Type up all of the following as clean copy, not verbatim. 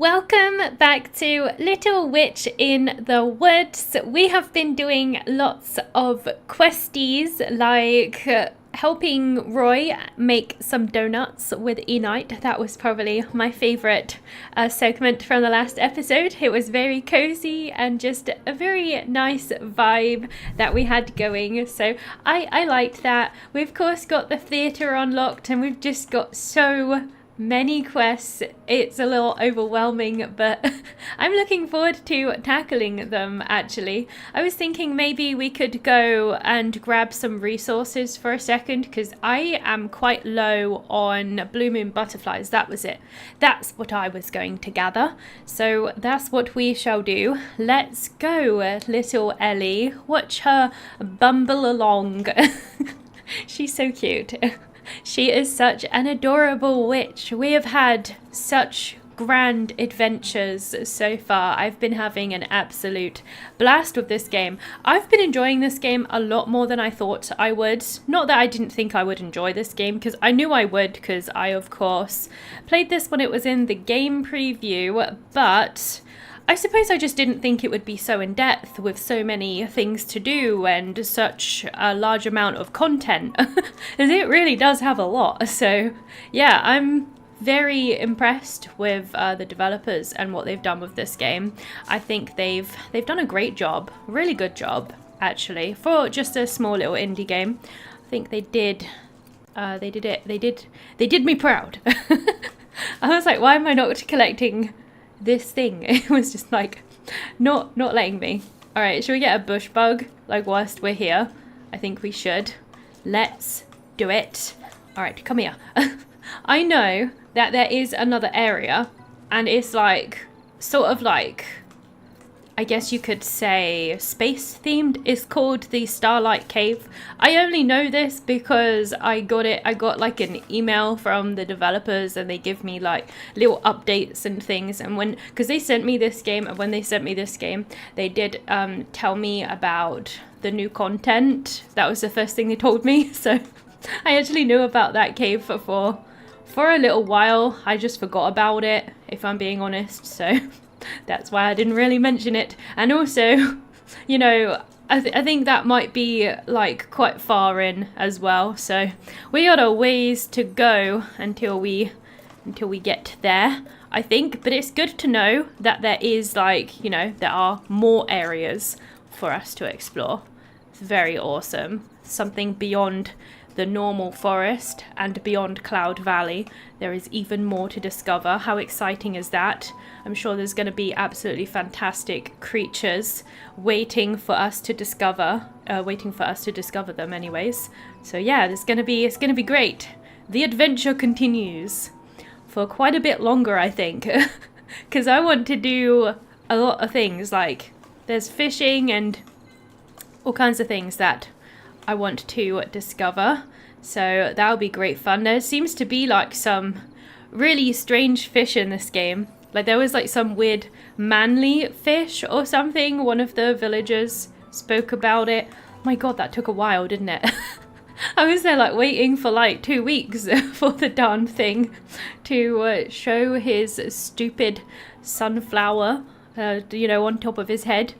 Welcome back to Little Witch in the Woods. We have been doing lots of questies like helping Roy make some donuts with E-Night. That was probably my favourite segment from the last episode. It was very cozy and just a very nice vibe that we had going. So I liked that. We've of course got the theatre unlocked and we've just got so many quests. It's a little overwhelming, but I'm looking forward to tackling them actually. I was thinking maybe we could go and grab some resources for a second because I am quite low on blue moon butterflies. That was it. That's what I was going to gather. So that's what we shall do. Let's go, little Ellie. Watch her bumble along. She's so cute. She is such an adorable witch. We have had such grand adventures so far. I've been having an absolute blast with this game. I've been enjoying this game a lot more than I thought I would. Not that I didn't think I would enjoy this game, because I knew I would, because I, of course, played this when it was in the game preview, but I suppose I just didn't think it would be so in-depth with so many things to do and such a large amount of content. As it really does have a lot. So yeah, I'm very impressed with the developers and what they've done with this game. I think they've done a great job, really good job actually, for just a small little indie game. I think they did me proud. I was like, why am I not collecting this thing? It was just like not letting me. All right, should we get a bush bug like whilst we're here? I think we should. Let's do it. All right, come here. I know that there is another area and it's like sort of like, I guess you could say space themed. It's called the Starlight Cave. I only know this because I got like an email from the developers and they give me like little updates and things, and because they sent me this game, and when they sent me this game they did tell me about the new content. That was the first thing they told me. So I actually knew about that cave for a little while. I just forgot about it, if I'm being honest, so that's why I didn't really mention it. And also, you know, I think that might be like quite far in as well. So we got a ways to go until we get there, I think. But it's good to know that there is like, you know, there are more areas for us to explore. It's very awesome. Something beyond the normal forest and beyond Cloud Valley. There is even more to discover. How exciting is that? I'm sure there's going to be absolutely fantastic creatures waiting for us to discover them anyways. So yeah, it's going to be great. The adventure continues for quite a bit longer, I think, because I want to do a lot of things. Like there's fishing and all kinds of things that I want to discover, so that'll be great fun. There seems to be like some really strange fish in this game. Like there was like some weird manly fish or something. One of the villagers spoke about it. My god, that took a while, didn't it? I was there like waiting for like 2 weeks for the darn thing to show his stupid sunflower, you know, on top of his head.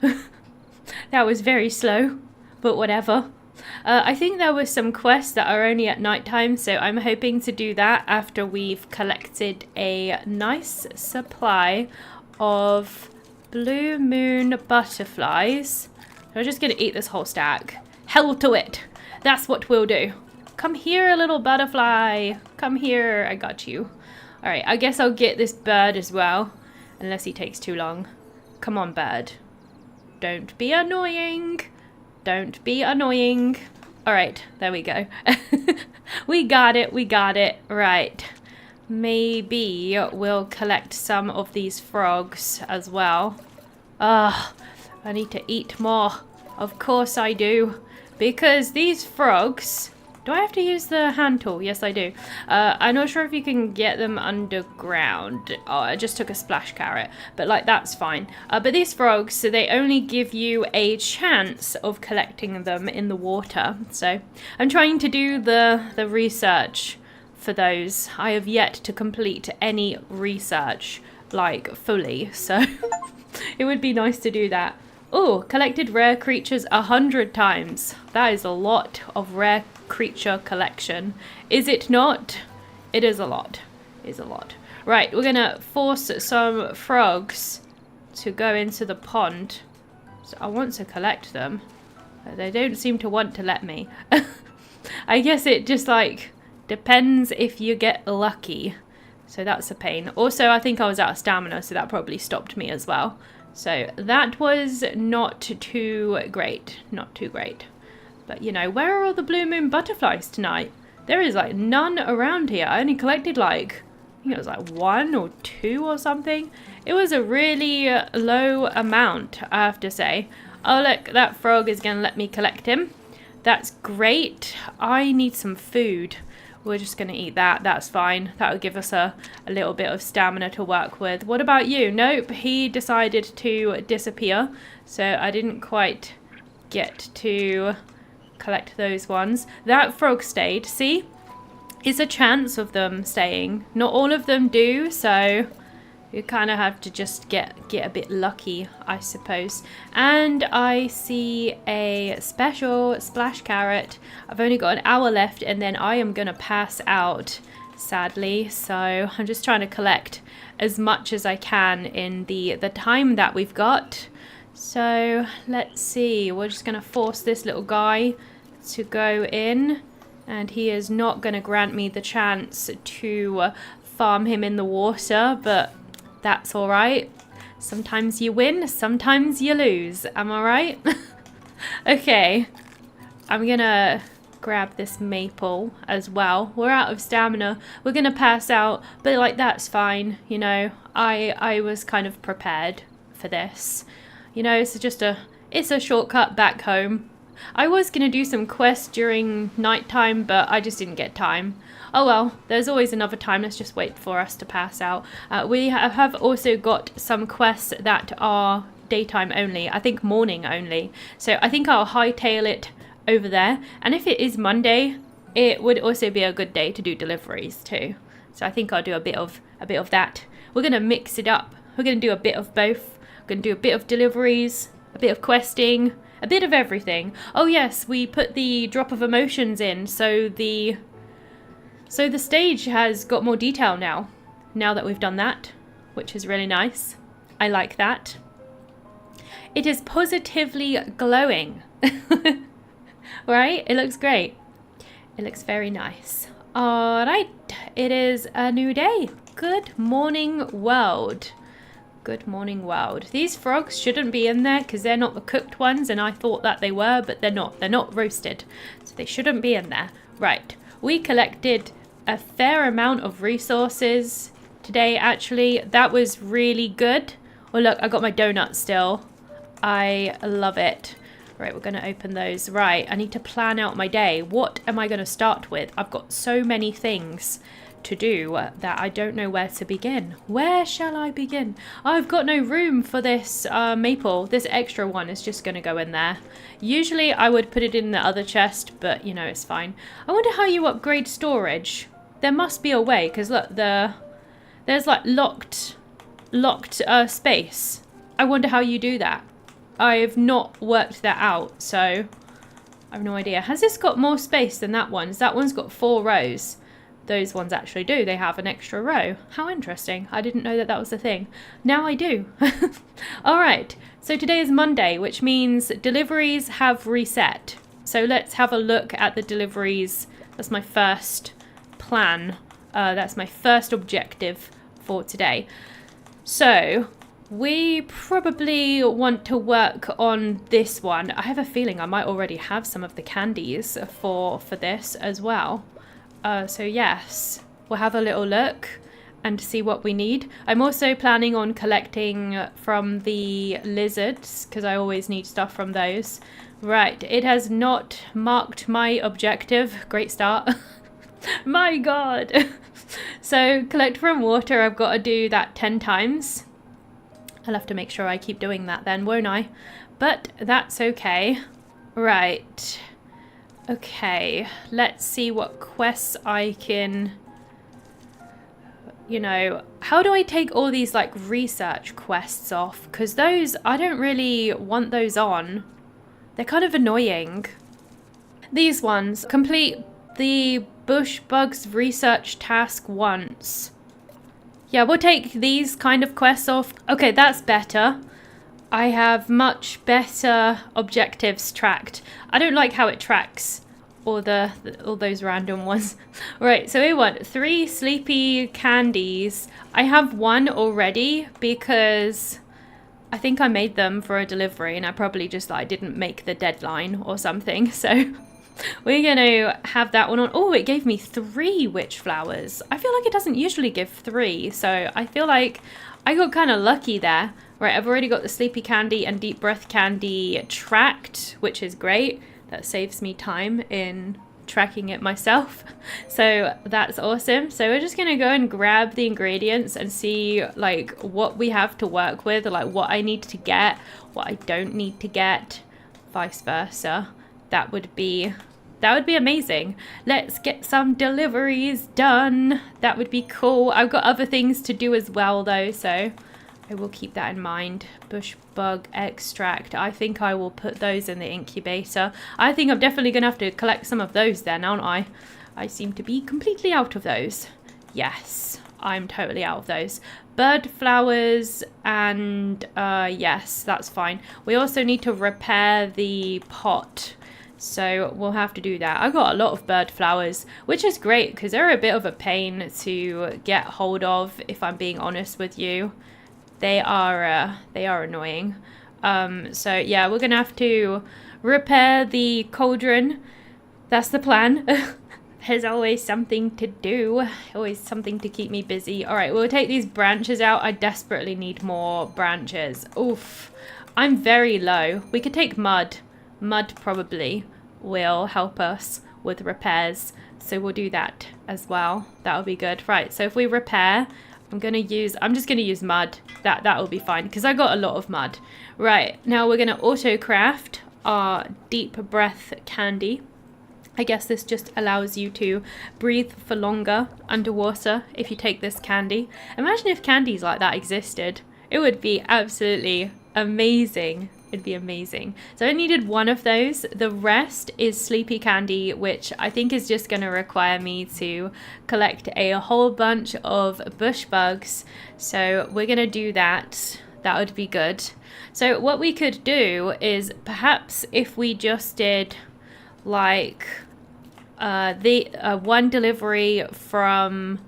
That was very slow, but whatever. I think there were some quests that are only at nighttime, so I'm hoping to do that after we've collected a nice supply of blue moon butterflies. I'm just going to eat this whole stack. Hell to it. That's what we'll do. Come here, little butterfly. Come here. I got you. All right, I guess I'll get this bird as well, unless he takes too long. Come on, bird. Don't be annoying. Don't be annoying. All right, there we go. We got it. Right. Maybe we'll collect some of these frogs as well. I need to eat more. Of course I do. Because these frogs... Do I have to use the hand tool? Yes, I do. I'm not sure if you can get them underground. Oh, I just took a splash carrot, but like that's fine. But these frogs, so they only give you a chance of collecting them in the water. So I'm trying to do the research for those. I have yet to complete any research like fully, so it would be nice to do that. Oh, collected rare creatures 100 times. That is a lot of rare creature collection. Is it not? It is a lot. It is a lot. Right, we're gonna force some frogs to go into the pond. So I want to collect them. They don't seem to want to let me. I guess it just like depends if you get lucky. So that's a pain. Also, I think I was out of stamina, so that probably stopped me as well. So that was not too great. Not too great. But you know, where are all the blue moon butterflies tonight? There is like none around here. I only collected like, I think it was like 1 or 2 or something. It was a really low amount, I have to say. Oh look, that frog is going to let me collect him. That's great. I need some food. We're just going to eat that. That's fine. That'll give us a little bit of stamina to work with. What about you? Nope, he decided to disappear. So I didn't quite get to collect those ones. That frog stayed. See? It's a chance of them staying. Not all of them do, so you kind of have to just get a bit lucky, I suppose. And I see a special splash carrot. I've only got an hour left and then I am going to pass out, sadly. So I'm just trying to collect as much as I can in the time that we've got. So let's see. We're just going to force this little guy to go in. And he is not going to grant me the chance to farm him in the water, but that's all right. Sometimes you win, sometimes you lose. Am I right? Okay. I'm going to grab this maple as well. We're out of stamina. We're going to pass out, but like that's fine. You know, I was kind of prepared for this. You know, it's a shortcut back home. I was going to do some quests during nighttime, but I just didn't get time. Oh well, there's always another time. Let's just wait for us to pass out. We have also got some quests that are daytime only. I think morning only. So I think I'll hightail it over there. And if it is Monday, it would also be a good day to do deliveries too. So I think I'll do a bit of that. We're going to mix it up. We're going to do a bit of both. We're going to do a bit of deliveries, a bit of questing, a bit of everything. Oh yes, we put the drop of emotions in, so the stage has got more detail now that we've done that, which is really nice. I like that. It is positively glowing. Right? It looks great. It looks very nice. All right, it is a new day. Good morning, world. Good morning, world. These frogs shouldn't be in there because they're not the cooked ones, and I thought that they were, but they're not. They're not roasted, so they shouldn't be in there. Right, we collected a fair amount of resources today, actually. That was really good. Oh, look, I got my donut still. I love it. Right, we're going to open those. Right, I need to plan out my day. What am I going to start with? I've got so many things to do that I don't know where to begin. Where shall I begin? I've got no room for this maple. This extra one is just going to go in there. Usually I would put it in the other chest, but you know, it's fine. I wonder how you upgrade storage. There must be a way, because look, there's like locked space. I wonder how you do that. I've not worked that out, so I have no idea. Has this got more space than that one? That one's got 4 rows. Those ones actually do. They have an extra row. How interesting. I didn't know that that was a thing. Now I do. All right. So today is Monday, which means deliveries have reset. So let's have a look at the deliveries. That's my first plan. That's my first objective for today. So we probably want to work on this one. I have a feeling I might already have some of the candies for this as well. So yes, we'll have a little look and see what we need. I'm also planning on collecting from the lizards because I always need stuff from those. Right, it has not marked my objective. Great start. My God. So collect from water, I've got to do that 10 times. I'll have to make sure I keep doing that then, won't I? But that's okay. Right. Okay, let's see what quests I can, you know, how do I take all these like research quests off? Because those, I don't really want those on. They're kind of annoying. These ones, complete the bush bugs research task once. Yeah, we'll take these kind of quests off. Okay, that's better. I have much better objectives tracked. I don't like how it tracks all those random ones. Right, so we want 3 sleepy candies. I have 1 already because I think I made them for a delivery and I probably just like didn't make the deadline or something. So we're going to have that one on. Oh, it gave me 3 witch flowers. I feel like it doesn't usually give 3. So I feel like I got kind of lucky there. Right, I've already got the sleepy candy and deep breath candy tracked, which is great. That saves me time in tracking it myself. So that's awesome. So we're just going to go and grab the ingredients and see like what we have to work with, like what I need to get, what I don't need to get, vice versa. That would be amazing. Let's get some deliveries done. That would be cool. I've got other things to do as well though, so I will keep that in mind. Bush bug extract. I think I will put those in the incubator. I think I'm definitely going to have to collect some of those then, aren't I? I seem to be completely out of those. Yes, I'm totally out of those. Bird flowers and yes, that's fine. We also need to repair the pot. So we'll have to do that. I got a lot of bird flowers, which is great because they're a bit of a pain to get hold of, if I'm being honest with you. They are annoying. So yeah, we're gonna have to repair the cauldron. That's the plan. There's always something to do, always something to keep me busy. All right, we'll take these branches out. I desperately need more branches. Oof, I'm very low. We could take mud. Mud probably will help us with repairs. So we'll do that as well. That'll be good. Right, so if we repair, I'm just gonna use mud. That will be fine because I got a lot of mud. Right, now we're gonna auto craft our deep breath candy. I guess this just allows you to breathe for longer underwater if you take this candy. Imagine if candies like that existed. It would be absolutely amazing. It'd be amazing. So I needed 1 of those. The rest is sleepy candy, which I think is just going to require me to collect a whole bunch of bush bugs. So we're going to do that. That would be good. So what we could do is perhaps if we just did like the 1 delivery from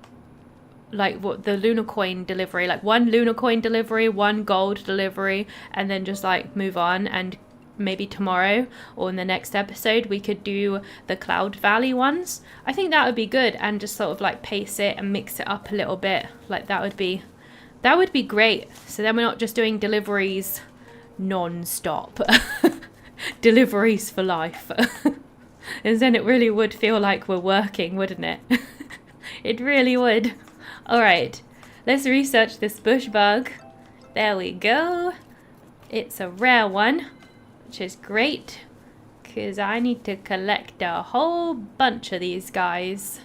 like what the lunar coin delivery, like 1 lunar coin delivery, 1 gold delivery, and then just like move on. And maybe tomorrow or in the next episode we could do the Cloud Valley ones. I think that would be good, and just sort of like pace it and mix it up a little bit. Like that would be great. So then we're not just doing deliveries non-stop. Deliveries for life. And then it really would feel like we're working, wouldn't it? It really would. All right, let's research this bush bug. There we go. It's a rare one, which is great because I need to collect a whole bunch of these guys.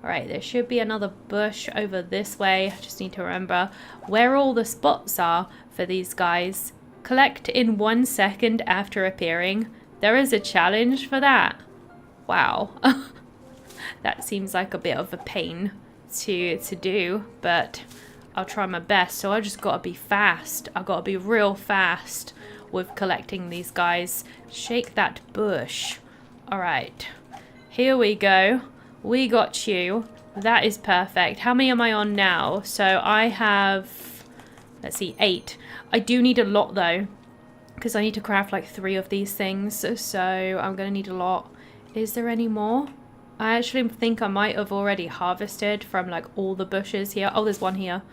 All right, there should be another bush over this way. I just need to remember where all the spots are for these guys. Collect in 1 second after appearing. There is a challenge for that. Wow. That seems like a bit of a pain to do, but I'll try my best. So I just gotta be fast. I gotta be real fast with collecting these guys. Shake that bush. All right, here we go. We got you. That is perfect. How many am I on now? So I have, let's see, 8. I do need a lot though, because I need to craft like 3 of these things. So I'm gonna need a lot. Is there any more? I actually think I might have already harvested from like all the bushes here. Oh, there's one here.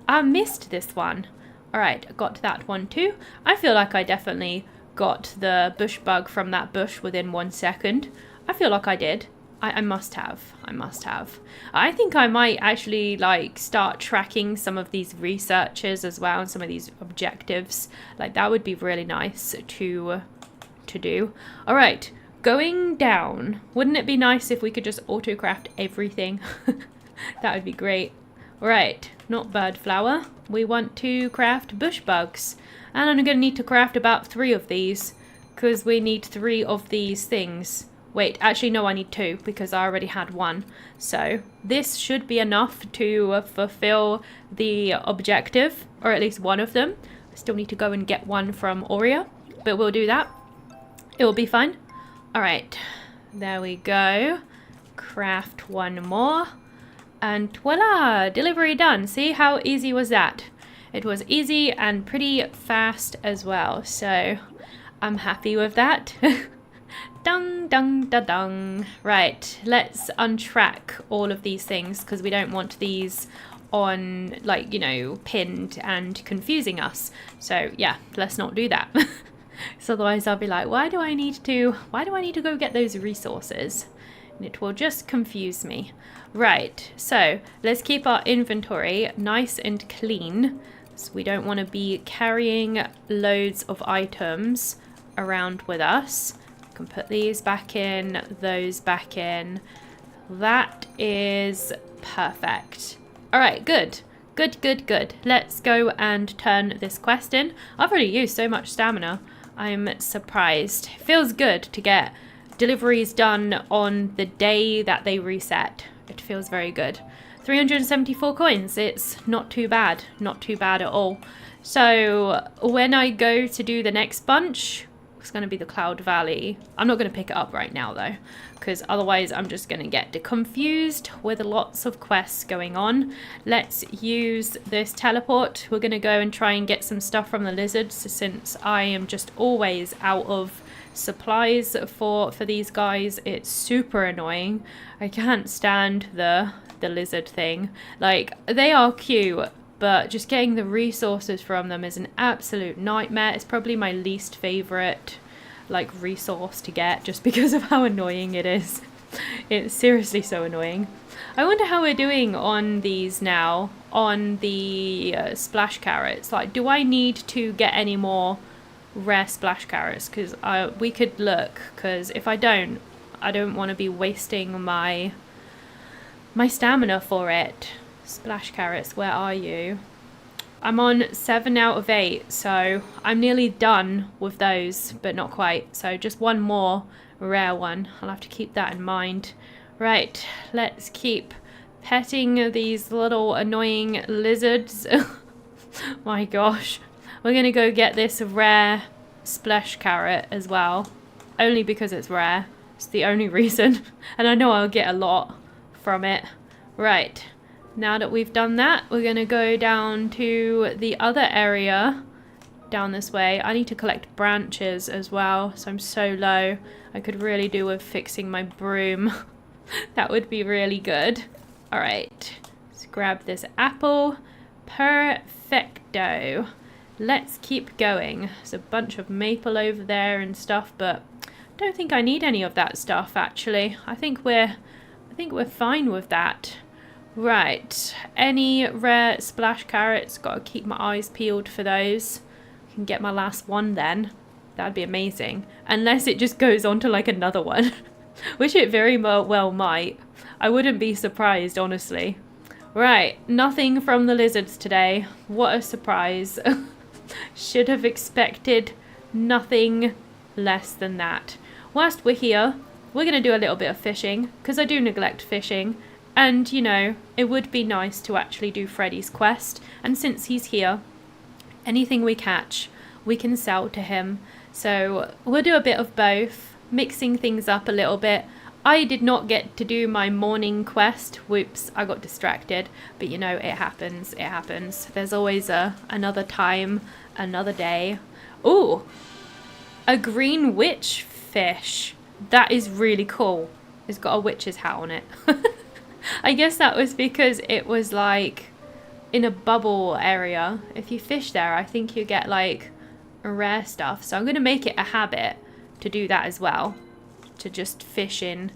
I missed this one. All right, got that one too. I feel like I definitely got the bush bug from that bush within 1 second. I feel like I did. I must have. I must have. I think I might actually like start tracking some of these researches as well and some of these objectives. Like that would be really nice to do. All right. Going down. Wouldn't it be nice if we could just autocraft everything? That would be great. Right, not bird flower. We want to craft bush bugs. And I'm going to need to craft about 3 of these, because we need 3 of these things. Wait, actually no, I need 2 because I already had 1. So this should be enough to fulfill the objective, or at least one of them. I still need to go and get one from Aurea, but we'll do that. It will be fine. All right, there we go. Craft 1 more. And voila, delivery done. See how easy was that? It was easy and pretty fast as well. So I'm happy with that. Dung, dung, da, dung. Right, let's untrack all of these things because we don't want these on, like, you know, pinned and confusing us. So yeah, let's not do that. So otherwise I'll be like, why do I need to go get those resources? And it will just confuse me. Right, so let's keep our inventory nice and clean. So we don't want to be carrying loads of items around with us. We can put these back in, those back in. That is perfect. All right, good. Good, good, good. Let's go and turn this quest in. I've already used so much stamina. I'm surprised. It feels good to get deliveries done on the day that they reset. It feels very good. 374 coins. It's not too bad. Not too bad at all. So when I go to do the next bunch, it's going to be the Cloud Valley. I'm not going to pick it up right now though, because otherwise I'm just going to get confused with lots of quests going on. Let's use this teleport. We're going to go and try and get some stuff from the lizards, since I am just always out of supplies for these guys. It's super annoying. I can't stand the lizard thing. Like, they are cute, but just getting the resources from them is an absolute nightmare. It's probably my least favorite, like, resource to get, just because of how annoying it is. It's seriously so annoying. I wonder how we're doing on these now, on the splash carrots. Like, do I need to get any more rare splash carrots? Because we could look, because if I don't want to be wasting my stamina for it. Splash carrots, where are you? I'm on 7 out of 8, so I'm nearly done with those, but not quite. So just one more rare one. I'll have to keep that in mind. Right, let's keep petting these little annoying lizards. My gosh. We're going to go get this rare splash carrot as well. Only because it's rare. It's the only reason. And I know I'll get a lot from it. Right, now that we've done that, we're going to go down to the other area down this way. I need to collect branches as well, so I'm so low. I could really do with fixing my broom. That would be really good. All right, let's grab this apple. Perfecto. Let's keep going. There's a bunch of maple over there and stuff, but I don't think I need any of that stuff actually. I think we're fine with that. Right, any rare splash carrots? Gotta keep my eyes peeled for those. I can get my last one then. That'd be amazing. Unless it just goes on to like another one. Which it very well might. I wouldn't be surprised, honestly. Right, nothing from the lizards today. What a surprise. Should have expected nothing less than that. Whilst we're here, we're going to do a little bit of fishing, because I do neglect fishing. And, you know, it would be nice to actually do Freddy's quest. And since he's here, anything we catch, we can sell to him. So we'll do a bit of both, mixing things up a little bit. I did not get to do my morning quest. Whoops, I got distracted. But, you know, it happens. It happens. There's always another time, another day. Ooh, a green witch fish. That is really cool. It's got a witch's hat on it. I guess that was because it was like in a bubble area. If you fish there, I think you get like rare stuff. So I'm going to make it a habit to do that as well. To just fish in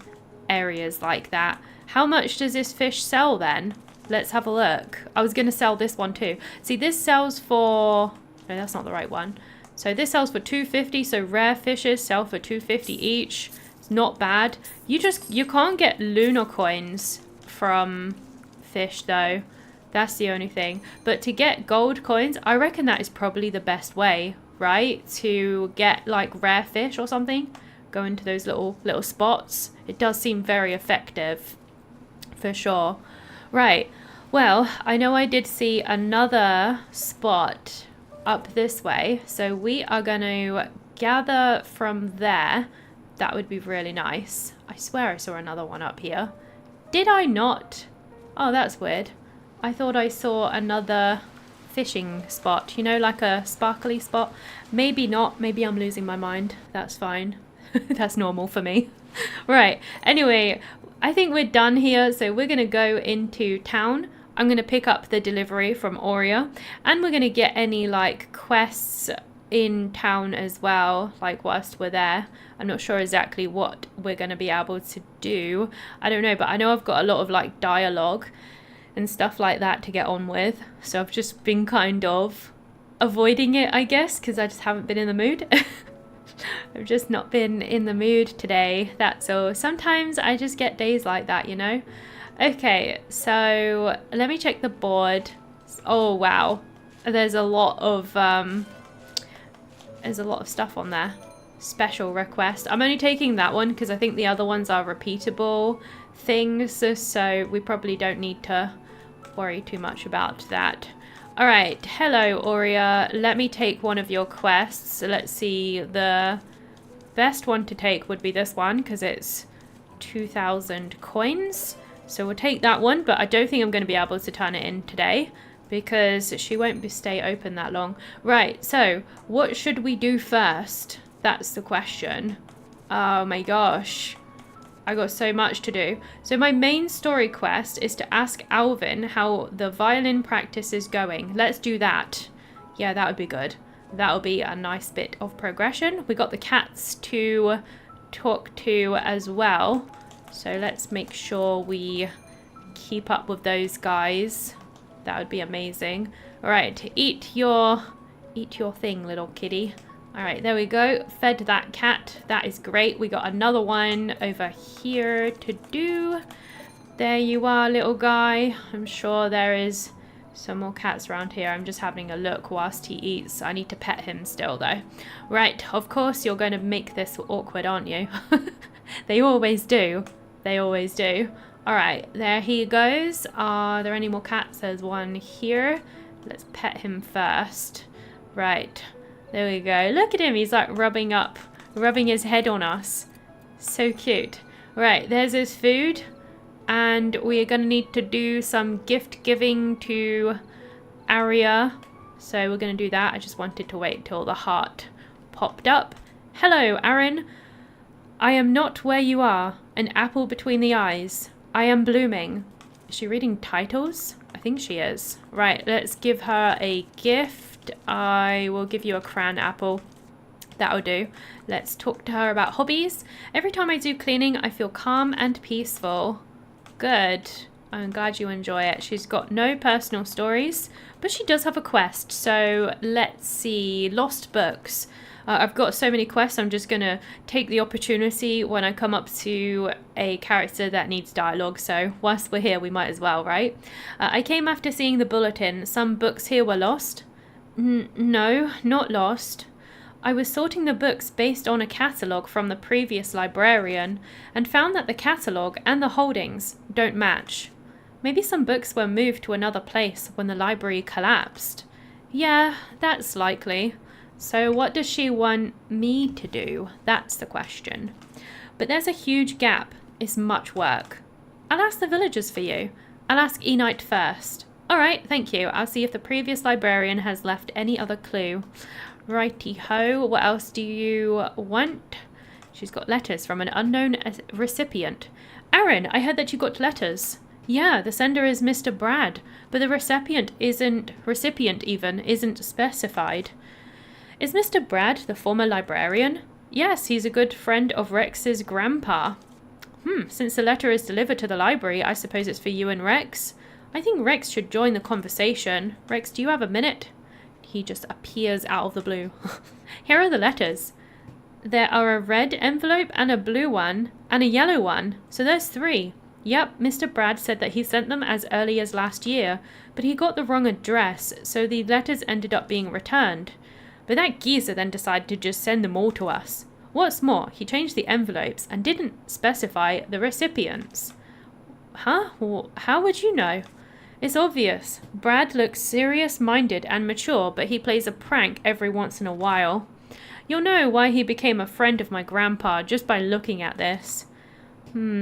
areas like that. How much does this fish sell then? Let's have a look. I was going to sell this one too. See, this sells for... No, that's not the right one. So this sells for 250. So rare fishes sell for 250 each. It's not bad. You can't get lunar coins from fish though. That's the only thing. But to get gold coins, I reckon that is probably the best way, right? To get like rare fish or something. Go into those little spots. It does seem very effective. For sure. Right. Well, I know I did see another spot up this way. So we are going to gather from there. That would be really nice. I swear I saw another one up here. Did I not? Oh, that's weird. I thought I saw another fishing spot, you know, like a sparkly spot. Maybe not. Maybe I'm losing my mind. That's fine. That's normal for me. Right. Anyway, I think we're done here. So we're going to go into town. I'm going to pick up the delivery from Aurea. And we're going to get any like quests in town as well, like whilst we're there. I'm not sure exactly what we're going to be able to do. I don't know, but I know I've got a lot of like dialogue and stuff like that to get on with. So I've just been kind of avoiding it, I guess, because I just haven't been in the mood. I've just not been in the mood today, that's all. Sometimes I just get days like that, you know. Okay, so let me check the board. Oh wow, there's a lot of stuff on there. Special request. I'm only taking that one because I think the other ones are repeatable things, so we probably don't need to worry too much about that. All right, hello Aurea. Let me take one of your quests. Let's see, the best one to take would be this one because it's 2,000 coins. So we'll take that one, but I don't think I'm going to be able to turn it in today because she won't stay open that long. Right, so what should we do first? That's the question. Oh my gosh. I got so much to do. So my main story quest is to ask Alvin how the violin practice is going. Let's do that. Yeah, that would be good. That will be a nice bit of progression. We got the cats to talk to as well. So let's make sure we keep up with those guys. That would be amazing. All right, eat your thing, little kitty. All right, there we go. Fed that cat. That is great. We got another one over here to do. There you are, little guy. I'm sure there is some more cats around here. I'm just having a look whilst he eats. I need to pet him still, though. Right, of course you're going to make this awkward, aren't you? They always do. They always do. All right, there he goes. Are there any more cats? There's one here. Let's pet him first. Right. There we go. Look at him. He's like rubbing his head on us. So cute. Right, there's his food. And we are going to need to do some gift giving to Aria. So we're going to do that. I just wanted to wait till the heart popped up. Hello, Arin. I am not where you are. An apple between the eyes. I am blooming. Is she reading titles? I think she is. Right, let's give her a gift. I will give you a cran apple. That'll do. Let's talk to her about hobbies. Every time I do cleaning, I feel calm and peaceful. Good. I'm glad you enjoy it. She's got no personal stories, but she does have a quest. So let's see. Lost books. I've got so many quests, I'm just going to take the opportunity when I come up to a character that needs dialogue. So whilst we're here, we might as well, right? I came after seeing the bulletin. Some books here were lost. No, not lost. I was sorting the books based on a catalogue from the previous librarian and found that the catalogue and the holdings don't match. Maybe some books were moved to another place when the library collapsed. Yeah, that's likely. So what does she want me to do? That's the question. But there's a huge gap. It's much work. I'll ask the villagers for you. I'll ask Enite first. All right, thank you. I'll see if the previous librarian has left any other clue. Righty-ho. What else do you want? She's got letters from an unknown recipient. Arin, I heard that you got letters. Yeah, the sender is Mr. Brad, but the recipient isn't specified. Is Mr. Brad the former librarian? Yes, he's a good friend of Rex's grandpa. Since the letter is delivered to the library, I suppose it's for you and Rex? I think Rex should join the conversation. Rex, do you have a minute? He just appears out of the blue. Here are the letters. There are a red envelope and a blue one and a yellow one. So there's 3. Yep, Mr. Brad said that he sent them as early as last year, but he got the wrong address, so the letters ended up being returned. But that geezer then decided to just send them all to us. What's more, he changed the envelopes and didn't specify the recipients. Huh? Well, how would you know? It's obvious. Brad looks serious-minded and mature, but he plays a prank every once in a while. You'll know why he became a friend of my grandpa just by looking at this.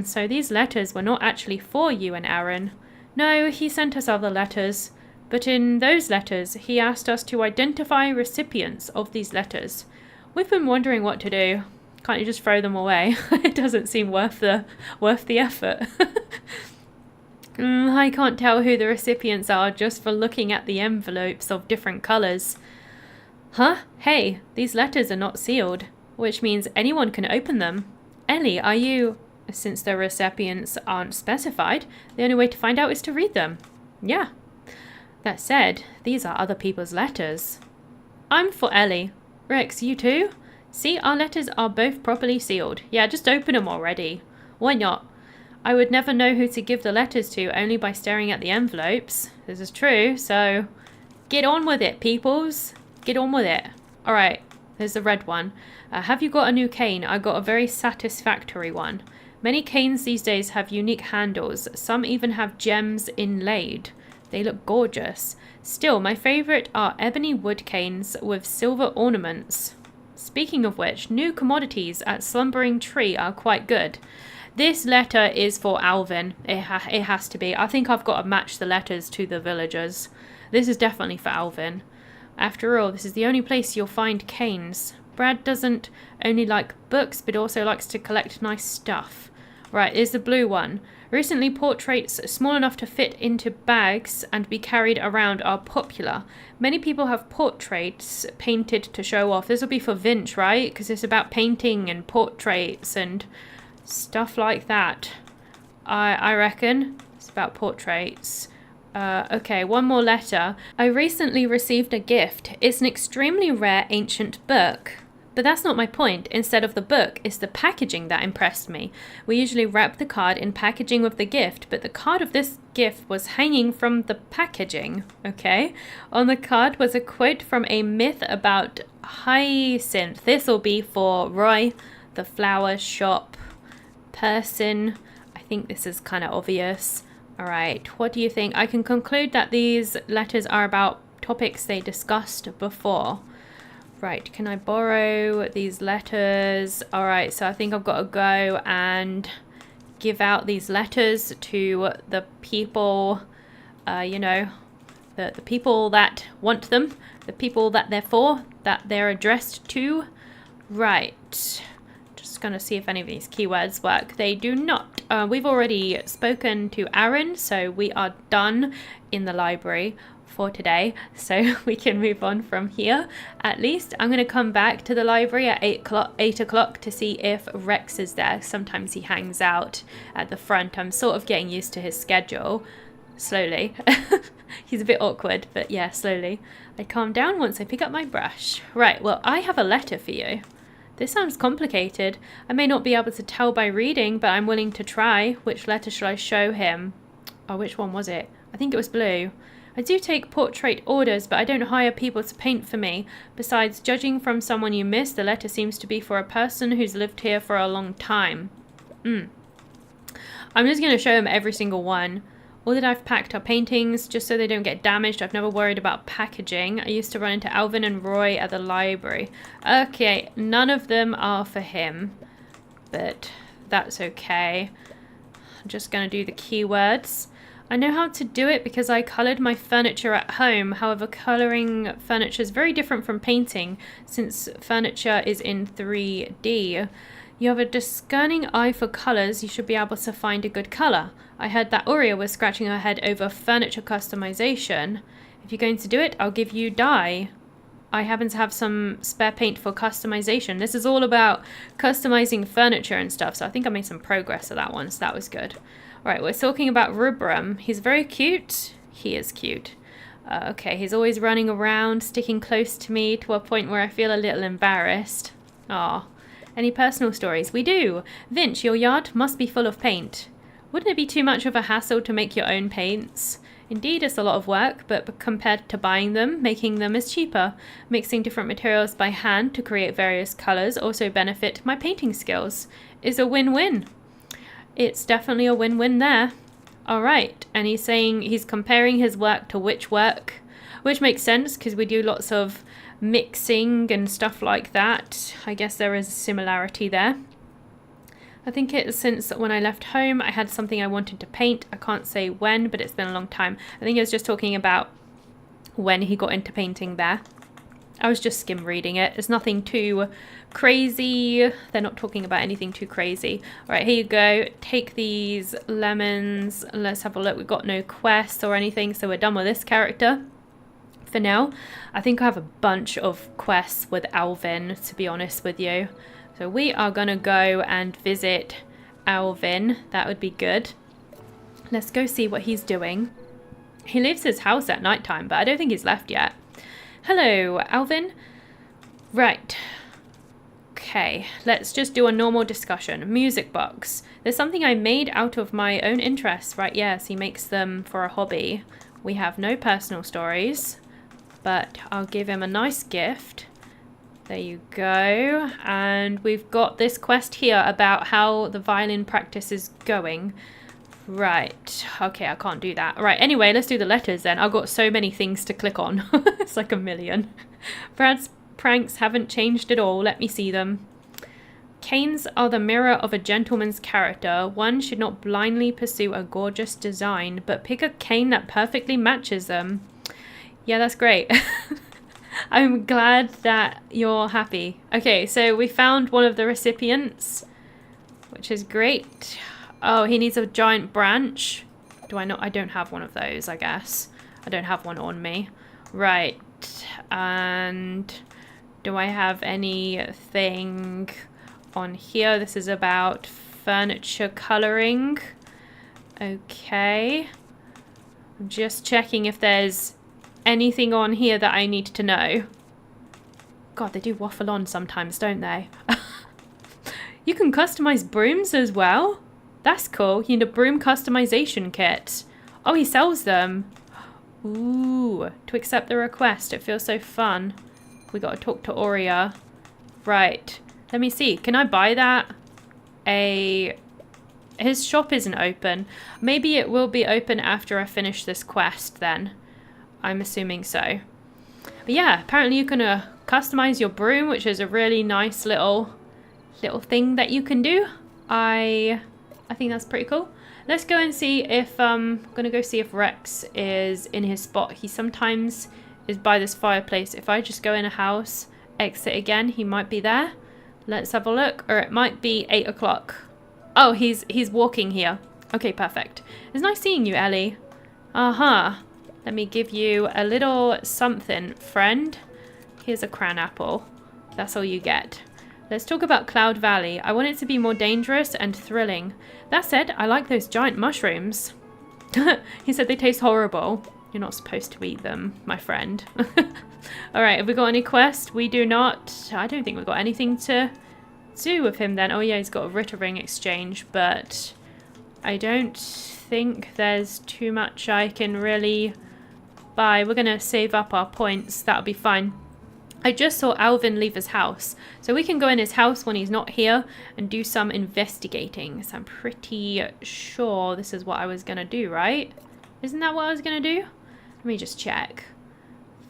So these letters were not actually for you and Arin. No, he sent us other letters. But in those letters, he asked us to identify recipients of these letters. We've been wondering what to do. Can't you just throw them away? It doesn't seem worth the effort. I can't tell who the recipients are just for looking at the envelopes of different colours. Huh? Hey, these letters are not sealed, which means anyone can open them. Ellie, are you... Since the recipients aren't specified, the only way to find out is to read them. Yeah. That said, these are other people's letters. I'm for Ellie. Rex, you too? See, our letters are both properly sealed. Yeah, just open them already. Why not? I would never know who to give the letters to only by staring at the envelopes. This is true, so get on with it, peoples. Get on with it. Alright, there's the red one. Have you got a new cane? I got a very satisfactory one. Many canes these days have unique handles. Some even have gems inlaid. They look gorgeous. Still, my favourite are ebony wood canes with silver ornaments. Speaking of which, new commodities at Slumbering Tree are quite good. This letter is for Alvin. It has to be. I think I've got to match the letters to the villagers. This is definitely for Alvin. After all, this is the only place you'll find canes. Brad doesn't only like books, but also likes to collect nice stuff. Right, here's the blue one. Recently, portraits small enough to fit into bags and be carried around are popular. Many people have portraits painted to show off. This will be for Vince, right? Because it's about painting and portraits and stuff like that. I reckon it's about portraits. Okay, one more letter. I recently received a gift. It's an extremely rare ancient book. But that's not my point. Instead of the book, it's the packaging that impressed me. We usually wrap the card in packaging with the gift, but the card of this gift was hanging from the packaging, okay? On the card was a quote from a myth about hyacinth. This'll be for Roy, the flower shop person. I think this is kind of obvious. All right, what do you think? I can conclude that these letters are about topics they discussed before. Right, can I borrow these letters? All right, so I think I've got to go and give out these letters to the people, you know, the people that want them, the people that they're for, that they're addressed to. Right, just going to see if any of these keywords work. They do not. We've already spoken to Arin, so we are done in the library for today, so we can move on from here. At least I'm going to come back to the library at 8 o'clock to see if Rex is there. Sometimes he hangs out at the front. I'm sort of getting used to his schedule slowly. He's a bit awkward, but yeah, slowly. I calm down once I pick up my brush. Right, well, I have a letter for you. This sounds complicated. I may not be able to tell by reading, but I'm willing to try. Which letter should I show him? Oh, which one was it? I think it was blue. I do take portrait orders, but I don't hire people to paint for me. Besides, judging from someone you miss, the letter seems to be for a person who's lived here for a long time. I'm just going to show him every single one. All that I've packed are paintings, just so they don't get damaged. I've never worried about packaging. I used to run into Alvin and Roy at the library. Okay, none of them are for him, but that's okay. I'm just going to do the keywords. I know how to do it because I coloured my furniture at home. However, colouring furniture is very different from painting since furniture is in 3D. You have a discerning eye for colours. You should be able to find a good colour. I heard that Aurea was scratching her head over furniture customization. If you're going to do it, I'll give you dye. I happen to have some spare paint for customization. This is all about customizing furniture and stuff, so I think I made some progress with that one, so that was good. Right, we're talking about Broom. He's very cute. He is cute. Okay, he's always running around, sticking close to me to a point where I feel a little embarrassed. Aw. Any personal stories? We do. Vince, your yard must be full of paint. Wouldn't it be too much of a hassle to make your own paints? Indeed, it's a lot of work, but compared to buying them, making them is cheaper. Mixing different materials by hand to create various colours also benefit my painting skills. Is a win-win. It's definitely a win-win there. All right, and he's saying he's comparing his work to which work, which makes sense because we do lots of mixing and stuff like that. I guess there is a similarity there. I think it's since when I left home, I had something I wanted to paint. I can't say when, but it's been a long time. I think he was just talking about when he got into painting there. I was just skim reading it. It's nothing too crazy. They're not talking about anything too crazy. All right, here you go. Take these lemons. Let's have a look. We've got no quests or anything, so we're done with this character for now. I think I have a bunch of quests with Alvin, to be honest with you. So we are going to go and visit Alvin. That would be good. Let's go see what he's doing. He leaves his house at nighttime, but I don't think he's left yet. Hello, Alvin. Right. Okay, let's just do a normal discussion. Music box. There's something I made out of my own interests. Right, yes, he makes them for a hobby. We have no personal stories, but I'll give him a nice gift. There you go. And we've got this quest here about how the violin practice is going. Right. Okay, I can't do that. Right, anyway, let's do the letters then. I've got so many things to click on. It's like a million. Brad's pranks haven't changed at all. Let me see them. Canes are the mirror of a gentleman's character. One should not blindly pursue a gorgeous design, but pick a cane that perfectly matches them. Yeah, that's great. I'm glad that you're happy. Okay, so we found one of the recipients, which is great. Oh, he needs a giant branch. Do I not? I don't have one of those, I guess. I don't have one on me. Right. And do I have anything on here? This is about furniture coloring. Okay. I'm just checking if there's anything on here that I need to know. God, they do waffle on sometimes, don't they? You can customize brooms as well. That's cool. You need a broom customization kit. Oh, he sells them. Ooh, to accept the request. It feels so fun. We got to talk to Aurea. Right. Let me see. Can I buy that? His shop isn't open. Maybe it will be open after I finish this quest then. I'm assuming so. But yeah, apparently you can customize your broom, which is a really nice little thing that you can do. I think that's pretty cool. Let's go and see if I'm gonna go see if Rex is in his spot. He sometimes is by this fireplace. If I just go in a house, exit again, he might be there. Let's have a look. Or it might be 8 o'clock. Oh, he's walking here. Okay, perfect. It's nice seeing you, Ellie. Uh-huh. Let me give you a little something, friend. Here's a cran apple. That's all you get. Let's talk about Cloud Valley. I want it to be more dangerous and thrilling. That said, I like those giant mushrooms. He said they taste horrible. You're not supposed to eat them, my friend. Alright, have we got any quest? We do not. I don't think we've got anything to do with him then. Oh yeah, he's got a Ritter ring exchange, but I don't think there's too much I can really buy. We're going to save up our points. That'll be fine. I just saw Alvin leave his house, so we can go in his house when he's not here and do some investigating. So I'm pretty sure this is what I was going to do, right? Isn't that what I was going to do? Let me just check.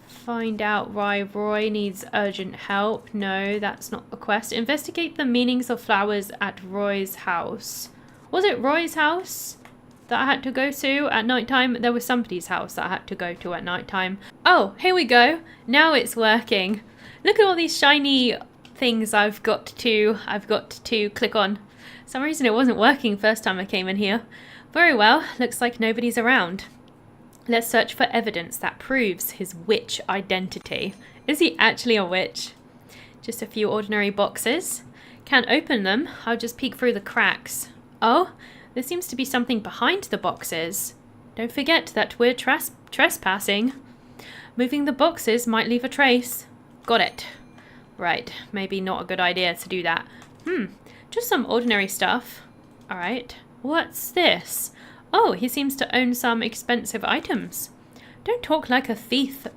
Find out why Roy needs urgent help. No, that's not a quest. Investigate the meanings of flowers at Roy's house. Was it Roy's house that I had to go to at nighttime? There was somebody's house that I had to go to at nighttime. Oh, here we go. Now it's working. Look at all these shiny things I've got to click on. For some reason it wasn't working first time I came in here. Very well, looks like nobody's around. Let's search for evidence that proves his witch identity. Is he actually a witch? Just a few ordinary boxes. Can't open them. I'll just peek through the cracks. Oh, there seems to be something behind the boxes. Don't forget that we're trespassing. Moving the boxes might leave a trace. Got it. Right, maybe not a good idea to do that. Just some ordinary stuff. Alright, What's this? Oh, he seems to own some expensive items. Don't talk like a thief.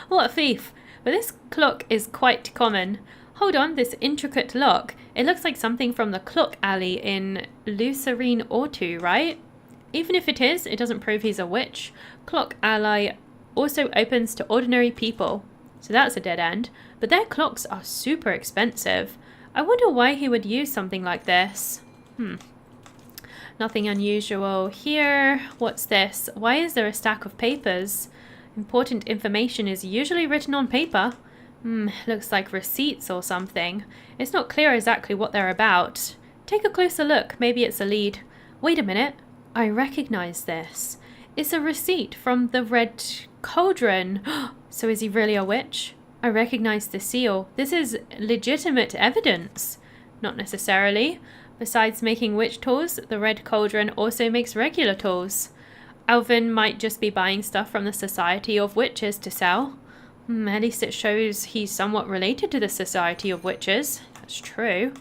What a thief. But this clock is quite common. Hold on, this intricate lock. It looks like something from the clock alley in Lucerne or two, right? Even if it is, it doesn't prove he's a witch. Clock alley also opens to ordinary people. So that's a dead end. But their clocks are super expensive. I wonder why he would use something like this. Nothing unusual here. What's this? Why is there a stack of papers? Important information is usually written on paper. Looks like receipts or something. It's not clear exactly what they're about. Take a closer look. Maybe it's a lead. Wait a minute. I recognize this. It's a receipt from the Red Cauldron. So is he really a witch? I recognize the seal. This is legitimate evidence. Not necessarily. Besides making witch tools, the Red Cauldron also makes regular tools. Alvin might just be buying stuff from the Society of Witches to sell. At least it shows he's somewhat related to the Society of Witches. That's true.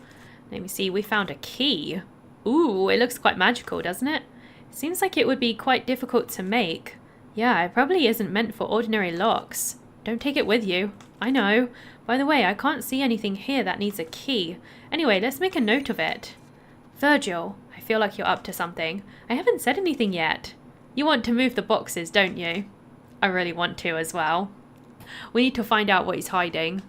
Let me see, we found a key. Ooh, it looks quite magical, doesn't it? Seems like it would be quite difficult to make. Yeah, it probably isn't meant for ordinary locks. Don't take it with you. I know. By the way, I can't see anything here that needs a key. Anyway, let's make a note of it. Virgil, I feel like you're up to something. I haven't said anything yet. You want to move the boxes, don't you? I really want to as well. We need to find out what he's hiding,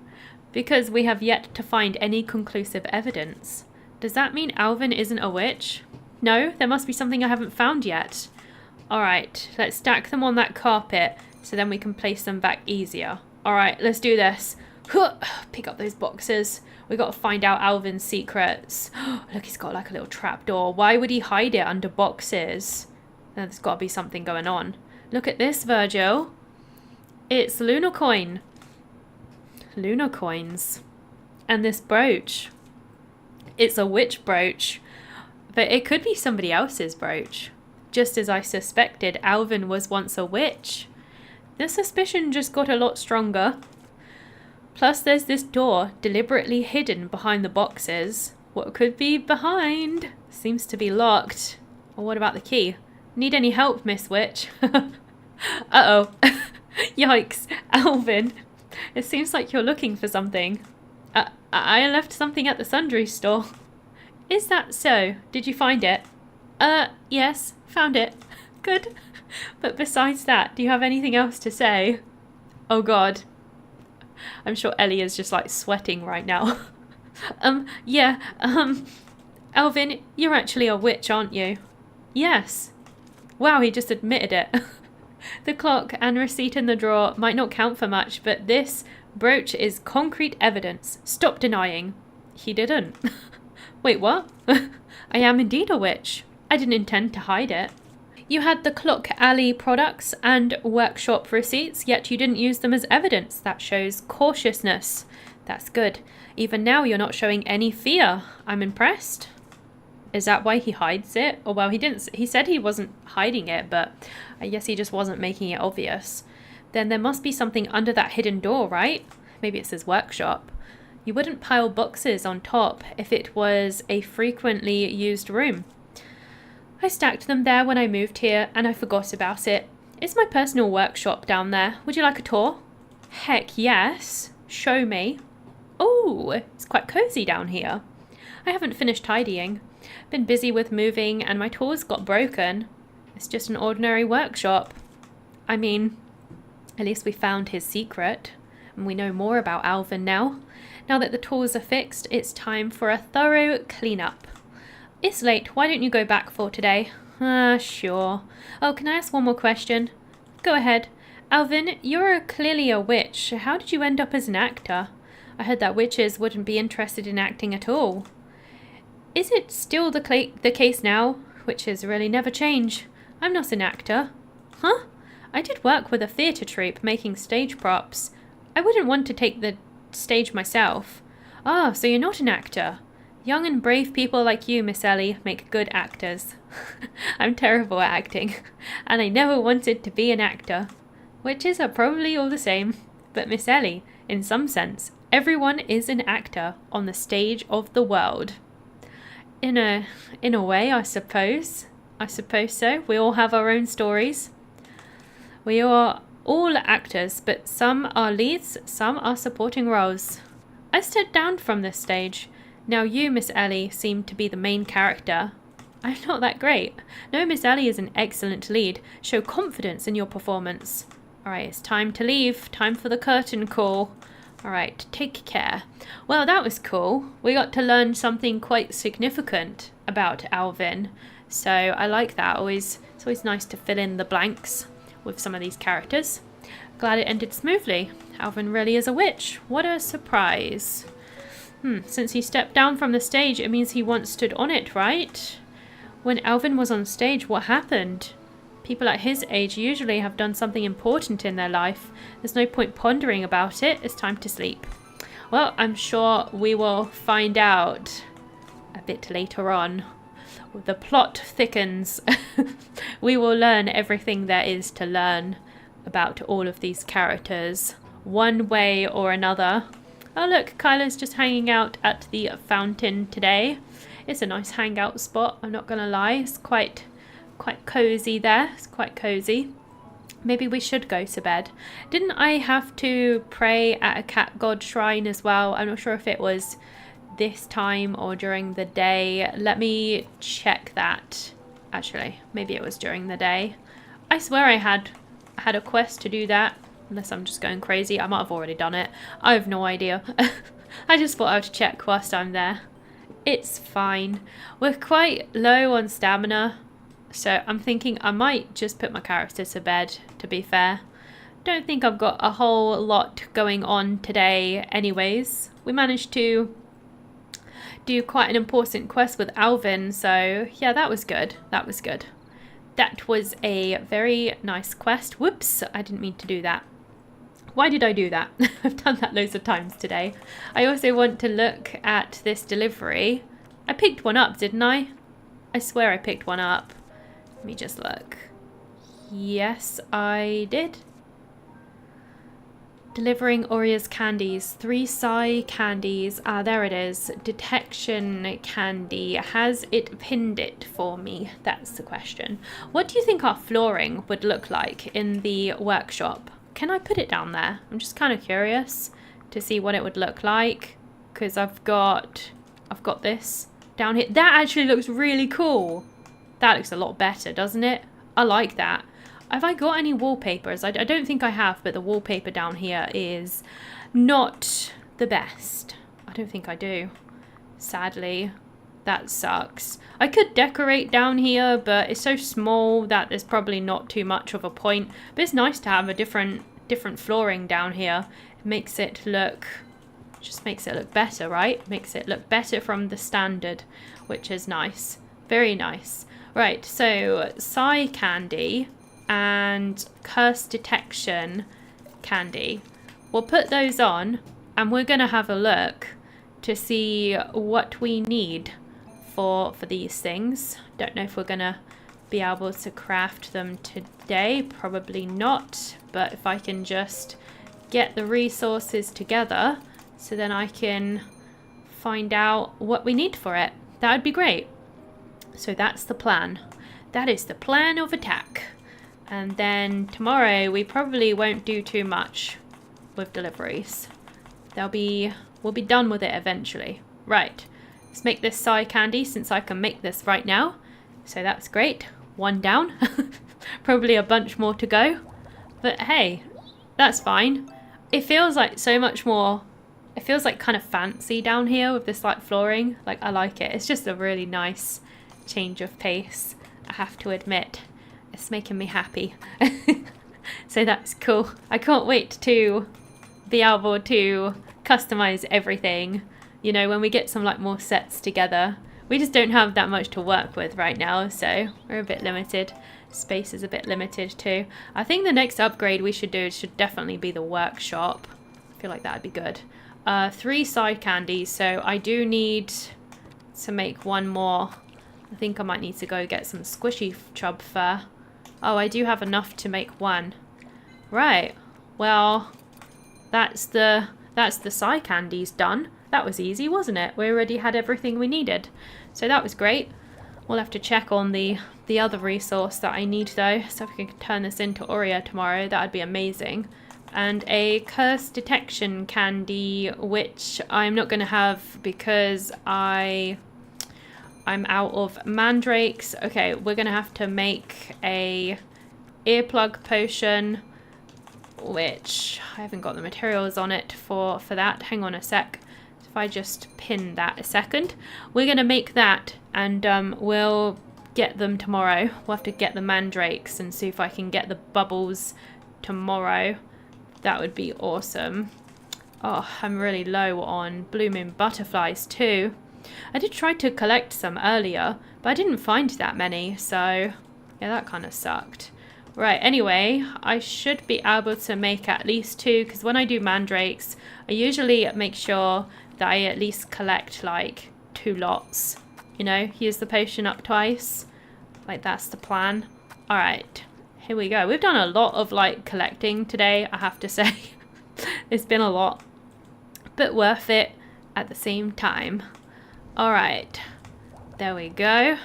because we have yet to find any conclusive evidence. Does that mean Alvin isn't a witch? No, there must be something I haven't found yet. Alright, let's stack them on that carpet so then we can place them back easier. Alright, let's do this. Pick up those boxes. We got to find out Alvin's secrets. Look, he's got like a little trapdoor. Why would he hide it under boxes? There's got to be something going on. Look at this, Virgil. It's lunar coin. Lunar coins. And this brooch. It's a witch brooch. But it could be somebody else's brooch. Just as I suspected, Alvin was once a witch. The suspicion just got a lot stronger. Plus there's this door deliberately hidden behind the boxes. What could be behind? Seems to be locked. Or what about the key? Need any help, Miss Witch? Uh-oh. Yikes. Alvin. It seems like you're looking for something. I left something at the sundry store. Is that so? Did you find it? Yes. Found it. Good. But besides that, do you have anything else to say? Oh God. I'm sure Ellie is just like sweating right now. Yeah. Alvin, you're actually a witch, aren't you? Yes. Wow, he just admitted it. The clock and receipt in the drawer might not count for much, but this brooch is concrete evidence. Stop denying. He didn't. Wait, what? I am indeed a witch. I didn't intend to hide it. You had the clock alley products and workshop receipts, yet you didn't use them as evidence. That shows cautiousness. That's good. Even now, you're not showing any fear. I'm impressed. Is that why he hides it? Or well, he didn't. He said he wasn't hiding it, but I guess he just wasn't making it obvious. Then there must be something under that hidden door, right? Maybe it's his workshop. You wouldn't pile boxes on top if it was a frequently used room. I stacked them there when I moved here, and I forgot about it. It's my personal workshop down there. Would you like a tour? Heck yes. Show me. Oh, it's quite cozy down here. I haven't finished tidying. Been busy with moving and my tools got broken. It's just an ordinary workshop. I mean, at least we found his secret. And we know more about Alvin now. Now that the tools are fixed, it's time for a thorough cleanup. It's late. Why don't you go back for today? Sure. Oh, can I ask one more question? Go ahead. Alvin, you're clearly a witch. How did you end up as an actor? I heard that witches wouldn't be interested in acting at all. Is it still the case now? Witches really never change. I'm not an actor. Huh? I did work with a theatre troupe making stage props. I wouldn't want to take the stage myself. Ah, so you're not an actor. Young and brave people like you, Miss Ellie, make good actors. I'm terrible at acting, and I never wanted to be an actor. Witches are probably all the same. But Miss Ellie, in some sense, everyone is an actor on the stage of the world. In a way, I suppose. I suppose so. We all have our own stories. We are all actors, but some are leads, some are supporting roles. I stepped down from this stage. Now you, Miss Ellie, seem to be the main character. I'm not that great. No, Miss Ellie is an excellent lead. Show confidence in your performance. Alright, it's time to leave. Time for the curtain call. Alright, take care. Well, that was cool. We got to learn something quite significant about Alvin. So I like that. It's always nice to fill in the blanks with some of these characters. Glad it ended smoothly. Alvin really is a witch. What a surprise. Since he stepped down from the stage, it means he once stood on it, right? When Alvin was on stage, what happened? People at his age usually have done something important in their life. There's no point pondering about it. It's time to sleep. Well, I'm sure we will find out a bit later on. The plot thickens. We will learn everything there is to learn about all of these characters, one way or another. Oh look, Kyla's just hanging out at the fountain today. It's a nice hangout spot, I'm not gonna lie. It's quite cozy there. It's quite cozy. Maybe we should go to bed. Didn't I have to pray at a cat god shrine as well? I'm not sure if it was this time or during the day. Let me check that. Actually, maybe it was during the day. I swear I had a quest to do that. Unless I'm just going crazy. I might have already done it. I have no idea. I just thought I would check whilst I'm there. It's fine. We're quite low on stamina. So I'm thinking I might just put my character to bed, to be fair. Don't think I've got a whole lot going on today anyways. We managed to do quite an important quest with Alvin, so yeah, that was good. That was good. That was a very nice quest. Whoops, I didn't mean to do that. Why did I do that? I've done that loads of times today. I also want to look at this delivery. I picked one up, didn't I? I swear I picked one up. Let me just look. Yes, I did. Delivering Oria's candies. 3 Psy candies. Ah, there it is. Detection candy. Has it pinned it for me? That's the question. What do you think our flooring would look like in the workshop? Can I put it down there? I'm just kind of curious to see what it would look like. Because I've got this down here. That actually looks really cool. That looks a lot better, doesn't it? I like that. Have I got any wallpapers? I don't think I have, but the wallpaper down here is not the best. I don't think I do. Sadly, that sucks. I could decorate down here, but it's so small that there's probably not too much of a point. But it's nice to have a different flooring down here. It makes it look, just makes it look better, right? Makes it look better from the standard, which is nice. Very nice. Right, so Psy candy and curse detection candy. We'll put those on and we're going to have a look to see what we need for these things. Don't know if we're going to be able to craft them today. Probably not. But if I can just get the resources together so then I can find out what we need for it. That would be great. So that's the plan. That is the plan of attack. And then tomorrow we probably won't do too much with deliveries. We'll be done with it eventually. Right. Let's make this Psy candy since I can make this right now. So that's great. 1 down. Probably a bunch more to go. But hey, that's fine. It feels like so much more. It feels like kind of fancy down here with this like flooring. Like I like it. It's just a really nice change of pace, I have to admit. It's making me happy. So that's cool. I can't wait to be able to customize everything. You know, when we get some like more sets together. We just don't have that much to work with right now, so we're a bit limited. Space is a bit limited too. I think the next upgrade we should do should definitely be the workshop. I feel like that'd be good. 3 side candies, so I do need to make 1 more. I think I might need to go get some squishy chub fur. Oh, I do have enough to make 1. Right. Well, that's the That's the Psy candies done. That was easy, wasn't it? We already had everything we needed. So that was great. We'll have to check on the other resource that I need though. So if we can turn this into Oreo tomorrow, that would be amazing. And a curse detection candy, which I'm not going to have because I'm out of mandrakes. Okay, we're going to have to make a earplug potion, which I haven't got the materials on it for that. Hang on a sec. If I just pin that a second, we're going to make that, and we'll get them tomorrow. We'll have to get the mandrakes and see if I can get the bubbles tomorrow. That would be awesome. Oh, I'm really low on blooming butterflies too. I did try to collect some earlier, but I didn't find that many, so yeah, that kind of sucked. Right, anyway, I should be able to make at least 2, because when I do mandrakes, I usually make sure that I at least collect like 2 lots. You know, use the potion up twice. Like, that's the plan. Alright, here we go. We've done a lot of like collecting today, I have to say. It's been a lot, but worth it at the same time. Alright, there we go.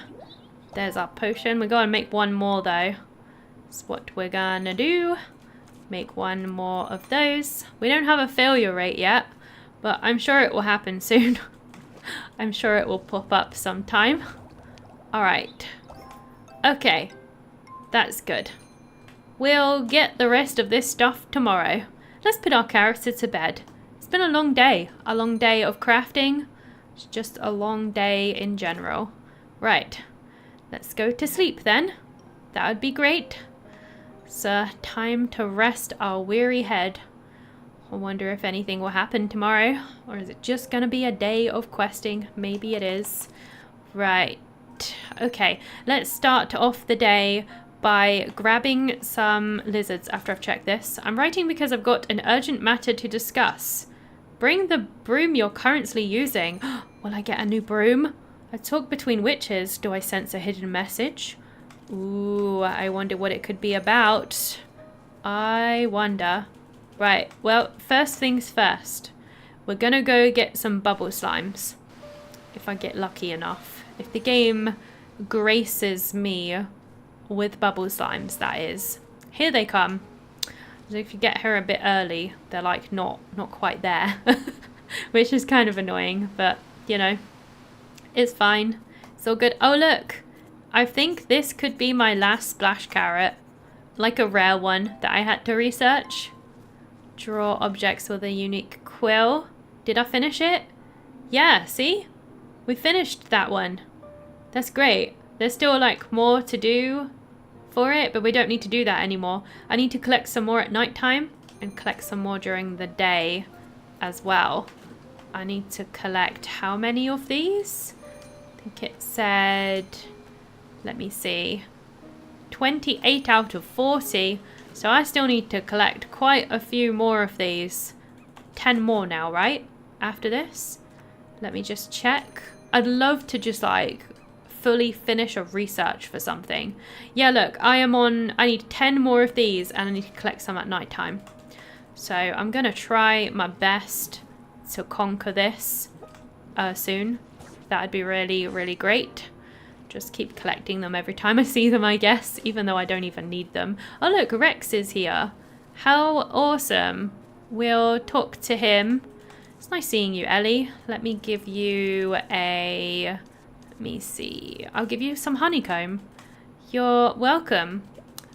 There's our potion. We're going to make one more though. That's what we're gonna do. Make one more of those. We don't have a failure rate yet, but I'm sure it will happen soon. I'm sure it will pop up sometime. Alright. Okay. That's good. We'll get the rest of this stuff tomorrow. Let's put our character to bed. It's been a long day. A long day of crafting. It's just a long day in general. Right. Let's go to sleep then. That would be great. It's time to rest our weary head. I wonder if anything will happen tomorrow, or is it just gonna be a day of questing? Maybe it is. Right. Okay, let's start off the day by grabbing some lizards after I've checked this. I'm writing because I've got an urgent matter to discuss. Bring the broom you're currently using. Will I get a new broom? A talk between witches. Do I sense a hidden message? Ooh, I wonder what it could be about. I wonder. Right, well, first things first. We're gonna go get some bubble slimes. If I get lucky enough. If the game graces me with bubble slimes, that is. Here they come. So if you get here a bit early, they're like not quite there. Which is kind of annoying, but you know, it's fine. It's all good. Oh look! I think this could be my last splash carrot. Like a rare one that I had to research. Draw objects with a unique quill. Did I finish it? Yeah, see? We finished that one. That's great. There's still like more to do for it, but we don't need to do that anymore. I need to collect some more at nighttime and collect some more during the day as well. I need to collect how many of these? I think it said... Let me see. 28 out of 40. So I still need to collect quite a few more of these. 10 more now, right? After this. Let me just check. I'd love to just like fully finish a research for something. Yeah, look, I need 10 more of these and I need to collect some at night time. So I'm going to try my best to conquer this soon. That would be really, really great. Just keep collecting them every time I see them, I guess, even though I don't even need them. Oh look, Rex is here. How awesome. We'll talk to him. It's nice seeing you, Ellie. Let me give you a... Let me see. I'll give you some honeycomb. You're welcome.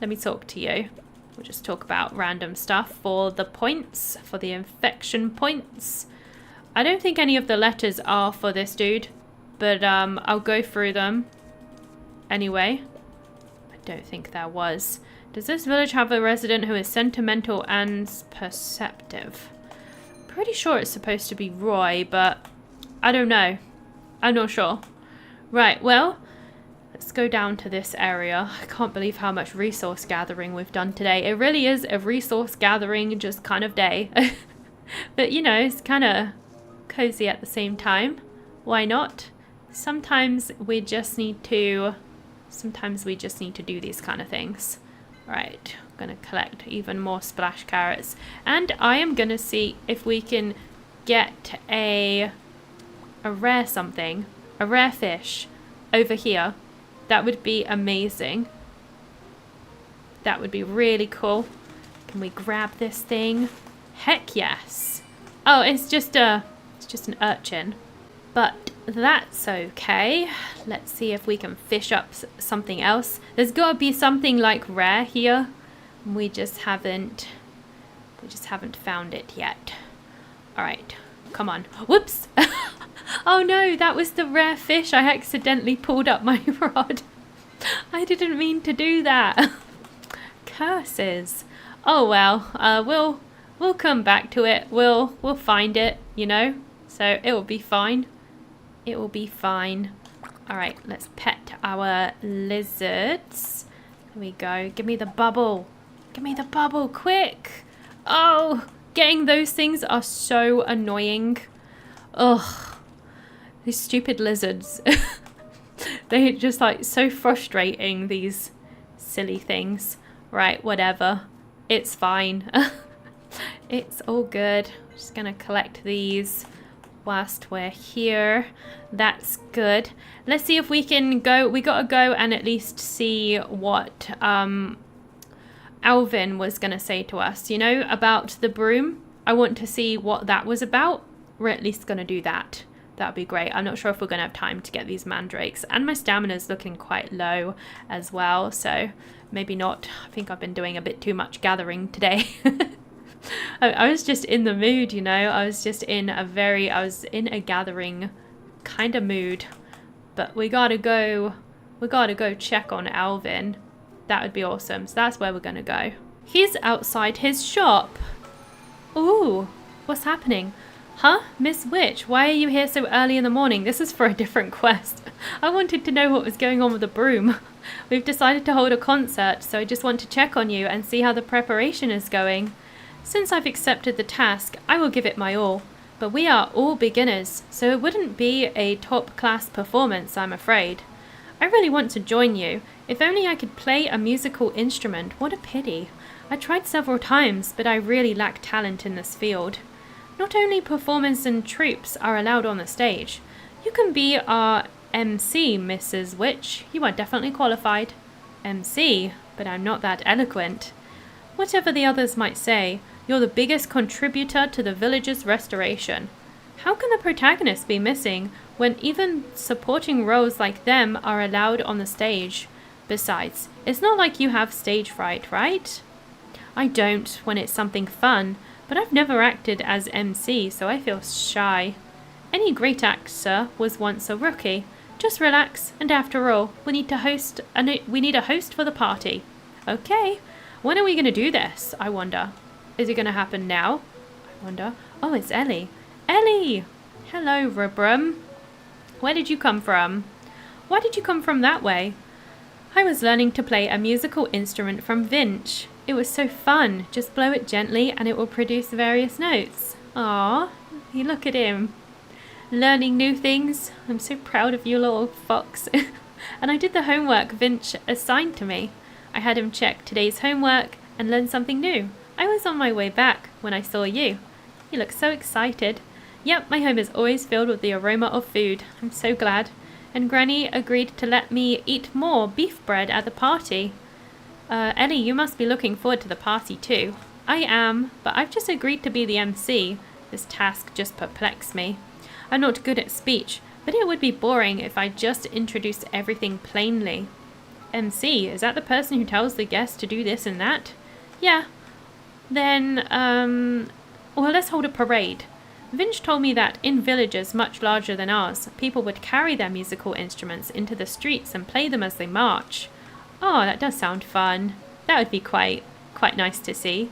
Let me talk to you. We'll just talk about random stuff for the points, for the infection points. I don't think any of the letters are for this dude, but I'll go through them. Anyway, I don't think there was. Does this village have a resident who is sentimental and perceptive? Pretty sure it's supposed to be Roy, but I don't know. I'm not sure. Right, well, let's go down to this area. I can't believe how much resource gathering we've done today. It really is a resource gathering just kind of day. But you know, it's kind of cozy at the same time. Why not? Sometimes we just need to do these kind of things. Right, I'm going to collect even more splash carrots. And I am going to see if we can get a rare something, a rare fish over here. That would be amazing. That would be really cool. Can we grab this thing? Heck yes. Oh, it's just an urchin. But that's okay. Let's see if we can fish up something else. There's got to be something like rare here. We just haven't found it yet. All right, come on. Whoops. Oh no, that was the rare fish. I accidentally pulled up my rod. I didn't mean to do that. Curses. Oh well, we'll come back to it. We'll find it, you know. So it will be fine. It will be fine. All right, let's pet our lizards. Here we go. Give me the bubble. Give me the bubble, quick. Oh, getting those things are so annoying. Ugh, these stupid lizards. They're just like so frustrating, these silly things. Right, whatever. It's fine. It's all good. I'm just gonna collect these whilst we're here. That's good. Let's see if we can go. We gotta go and at least see what Alvin was gonna say to us, you know, about the broom. I want to see what that was about. We're at least gonna do that. That'd be great. I'm not sure if we're gonna have time to get these mandrakes, and my stamina's looking quite low as well, so maybe not. I think I've been doing a bit too much gathering today. I was just in the mood, you know. I was in a gathering kind of mood. But we gotta go check on Alvin. That would be awesome. So that's where we're gonna go. He's outside his shop. Ooh, what's happening? Huh? Miss Witch, why are you here so early in the morning? This is for a different quest. I wanted to know what was going on with the broom. We've decided to hold a concert, so I just want to check on you and see how the preparation is going. Since I've accepted the task, I will give it my all. But we are all beginners, so it wouldn't be a top-class performance, I'm afraid. I really want to join you. If only I could play a musical instrument. What a pity. I tried several times, but I really lack talent in this field. Not only performers and troops are allowed on the stage. You can be our MC, Mrs. Witch. You are definitely qualified. MC, but I'm not that eloquent. Whatever the others might say, you're the biggest contributor to the village's restoration. How can the protagonist be missing when even supporting roles like them are allowed on the stage? Besides, it's not like you have stage fright, right? I don't when it's something fun, but I've never acted as MC, so I feel shy. Any great actor was once a rookie. Just relax, and after all, we need a host for the party. Okay, when are we going to do this, I wonder? Is it going to happen now? I wonder. Oh, it's Ellie. Ellie! Hello, Broom. Where did you come from? Why did you come from that way? I was learning to play a musical instrument from Vinch. It was so fun. Just blow it gently and it will produce various notes. Aww, you look at him. Learning new things. I'm so proud of you, little fox. And I did the homework Vinch assigned to me. I had him check today's homework and learn something new. I was on my way back when I saw you. You look so excited. Yep, my home is always filled with the aroma of food. I'm so glad. And Granny agreed to let me eat more beef bread at the party. Ellie, you must be looking forward to the party too. I am, but I've just agreed to be the MC. This task just perplexed me. I'm not good at speech, but it would be boring if I just introduced everything plainly. MC, is that the person who tells the guests to do this and that? Yeah. Then, well, let's hold a parade. Vinch told me that in villages much larger than ours, people would carry their musical instruments into the streets and play them as they march. Oh, that does sound fun. That would be quite nice to see.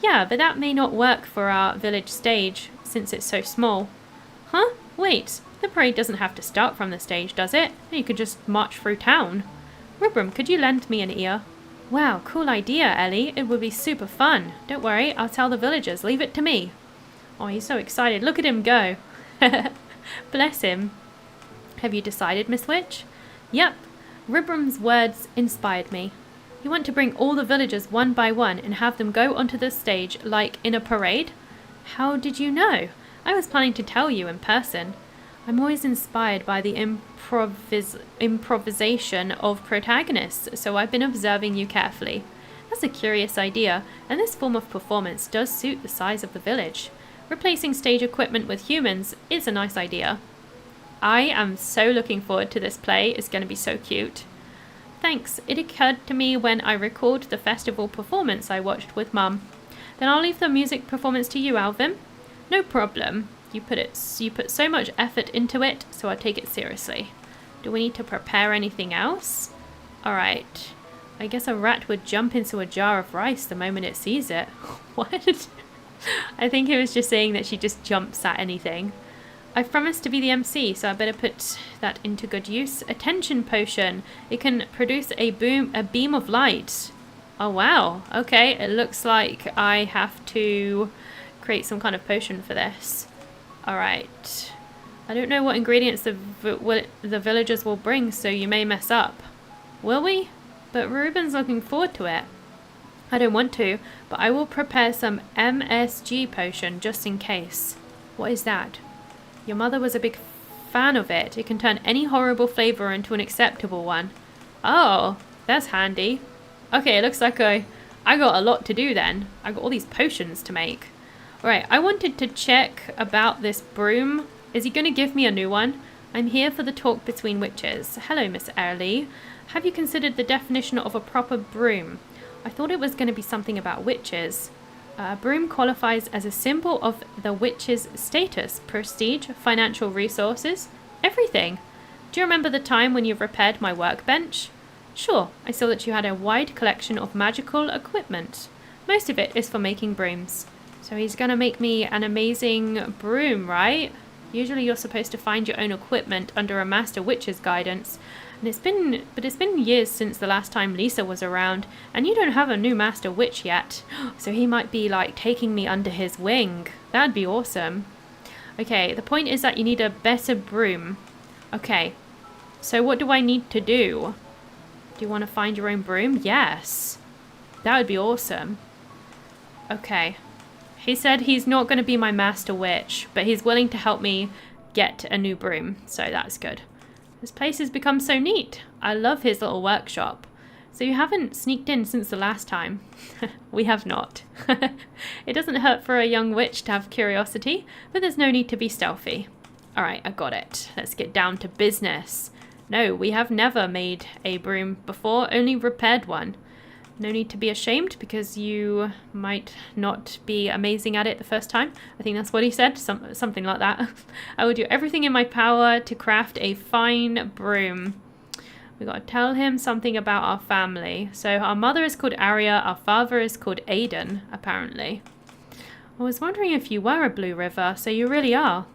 Yeah, but that may not work for our village stage, since it's so small. Huh? Wait, the parade doesn't have to start from the stage, does it? You could just march through town. Broom, could you lend me an ear? Wow, cool idea, Ellie. It would be super fun. Don't worry, I'll tell the villagers. Leave it to me. Oh, he's so excited. Look at him go. Bless him. Have you decided, Miss Witch? Yep. Broom's words inspired me. You want to bring all the villagers one by one and have them go onto the stage like in a parade? How did you know? I was planning to tell you in person. I'm always inspired by the improvisation of protagonists, so I've been observing you carefully. That's a curious idea, and this form of performance does suit the size of the village. Replacing stage equipment with humans is a nice idea. I am so looking forward to this play. It's going to be so cute. Thanks. It occurred to me when I recalled the festival performance I watched with Mum. Then I'll leave the music performance to you, Alvin. No problem. You put so much effort into it, so I take it seriously. Do we need to prepare anything else? Alright. I guess a rat would jump into a jar of rice the moment it sees it. What? I think it was just saying that she just jumps at anything. I've promised to be the MC, so I better put that into good use. Attention potion. It can produce a beam of light. Oh wow. Okay, it looks like I have to create some kind of potion for this. Alright. I don't know what ingredients the villagers will bring, so you may mess up. Will we? But Ruben's looking forward to it. I don't want to, but I will prepare some MSG potion just in case. What is that? Your mother was a big fan of it. It can turn any horrible flavor into an acceptable one. Oh, that's handy. Okay, it looks like I got a lot to do then. I got all these potions to make. Alright, I wanted to check about this broom. Is he going to give me a new one? I'm here for the talk between witches. Hello, Miss Early. Have you considered the definition of a proper broom? I thought it was going to be something about witches. Broom qualifies as a symbol of the witch's status, prestige, financial resources, everything. Do you remember the time when you repaired my workbench? Sure, I saw that you had a wide collection of magical equipment. Most of it is for making brooms. So he's going to make me an amazing broom, right? Usually you're supposed to find your own equipment under a master witch's guidance. And it's been years since the last time Lisa was around, and you don't have a new master witch yet. So he might be like taking me under his wing. That'd be awesome. Okay, the point is that you need a better broom. Okay, so what do I need to do? Do you want to find your own broom? Yes. That would be awesome. Okay. He said he's not going to be my master witch, but he's willing to help me get a new broom, so that's good. This place has become so neat. I love his little workshop. So you haven't sneaked in since the last time? We have not. It doesn't hurt for a young witch to have curiosity, but there's no need to be stealthy. Alright, I got it. Let's get down to business. No, we have never made a broom before, only repaired one. No need to be ashamed because you might not be amazing at it the first time. I think that's what he said, something like that. I will do everything in my power to craft a fine broom. We got to tell him something about our family. So our mother is called Aria, our father is called Aiden, apparently. I was wondering if you were a Blue River, so you really are.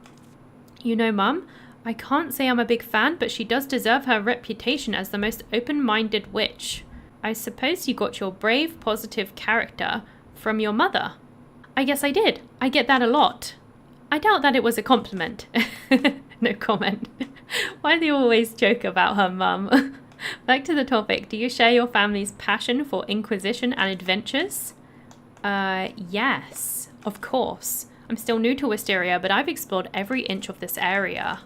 You know, Mum, I can't say I'm a big fan, but she does deserve her reputation as the most open-minded witch. I suppose you got your brave, positive character from your mother. I guess I did. I get that a lot. I doubt that it was a compliment. No comment. Why do you always joke about her mum? Back to the topic. Do you share your family's passion for Inquisition and adventures? Yes, of course. I'm still new to Wisteria, but I've explored every inch of this area.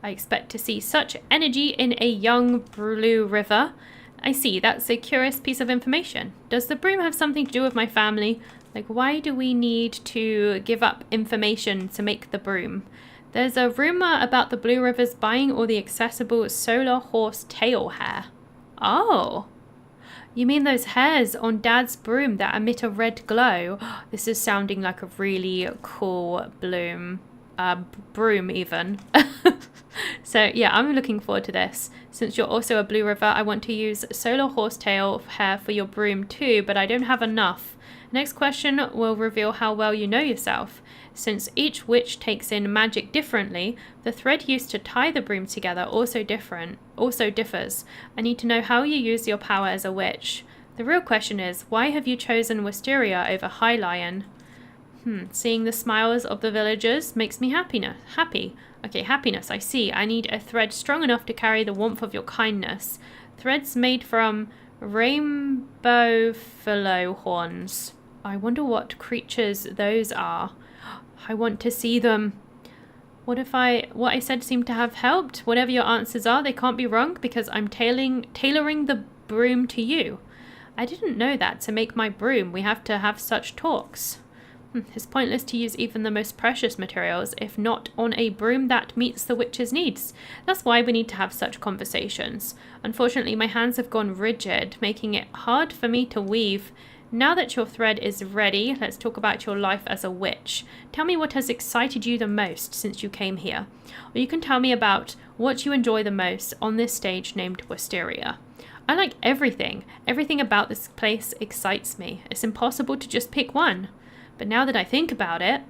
I expect to see such energy in a young Blue River. I see, that's a curious piece of information. Does the broom have something to do with my family? Like, why do we need to give up information to make the broom? There's a rumor about the Blue Rivers buying all the accessible solar horse tail hair. Oh, you mean those hairs on Dad's broom that emit a red glow? This is sounding like a really cool broom even. So yeah, I'm looking forward to this. Since you're also a Blue River, I want to use solar horsetail hair for your broom too, but I don't have enough. Next question will reveal how well you know yourself. Since each witch takes in magic differently, the thread used to tie the broom together also differs. I need to know how you use your power as a witch. The real question is, why have you chosen Wisteria over High Lion? Seeing the smiles of the villagers makes me happy. Okay, happiness, I see. I need a thread strong enough to carry the warmth of your kindness. Threads made from Rainbow willow horns. I wonder what creatures those are. I want to see them. What I said seemed to have helped? Whatever your answers are, they can't be wrong because I'm tailoring the broom to you. I didn't know that to make my broom we have to have such talks. It's pointless to use even the most precious materials if not on a broom that meets the witch's needs. That's why we need to have such conversations. Unfortunately, my hands have gone rigid, making it hard for me to weave. Now that your thread is ready, let's talk about your life as a witch. Tell me what has excited you the most since you came here. Or you can tell me about what you enjoy the most on this stage named Wisteria. I like everything. Everything about this place excites me. It's impossible to just pick one. But now that I think about it,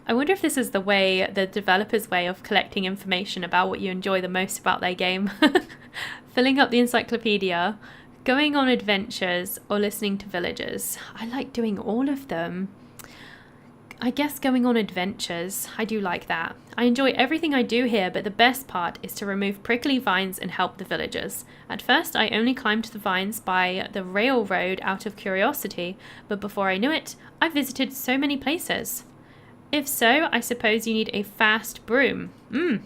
I wonder if this is the developer's way of collecting information about what you enjoy the most about their game. Filling up the encyclopedia, going on adventures, or listening to villagers. I like doing all of them. I guess going on adventures, I do like that. I enjoy everything I do here, but the best part is to remove prickly vines and help the villagers. At first, I only climbed the vines by the railroad out of curiosity, but before I knew it, I visited so many places. If so, I suppose you need a fast broom.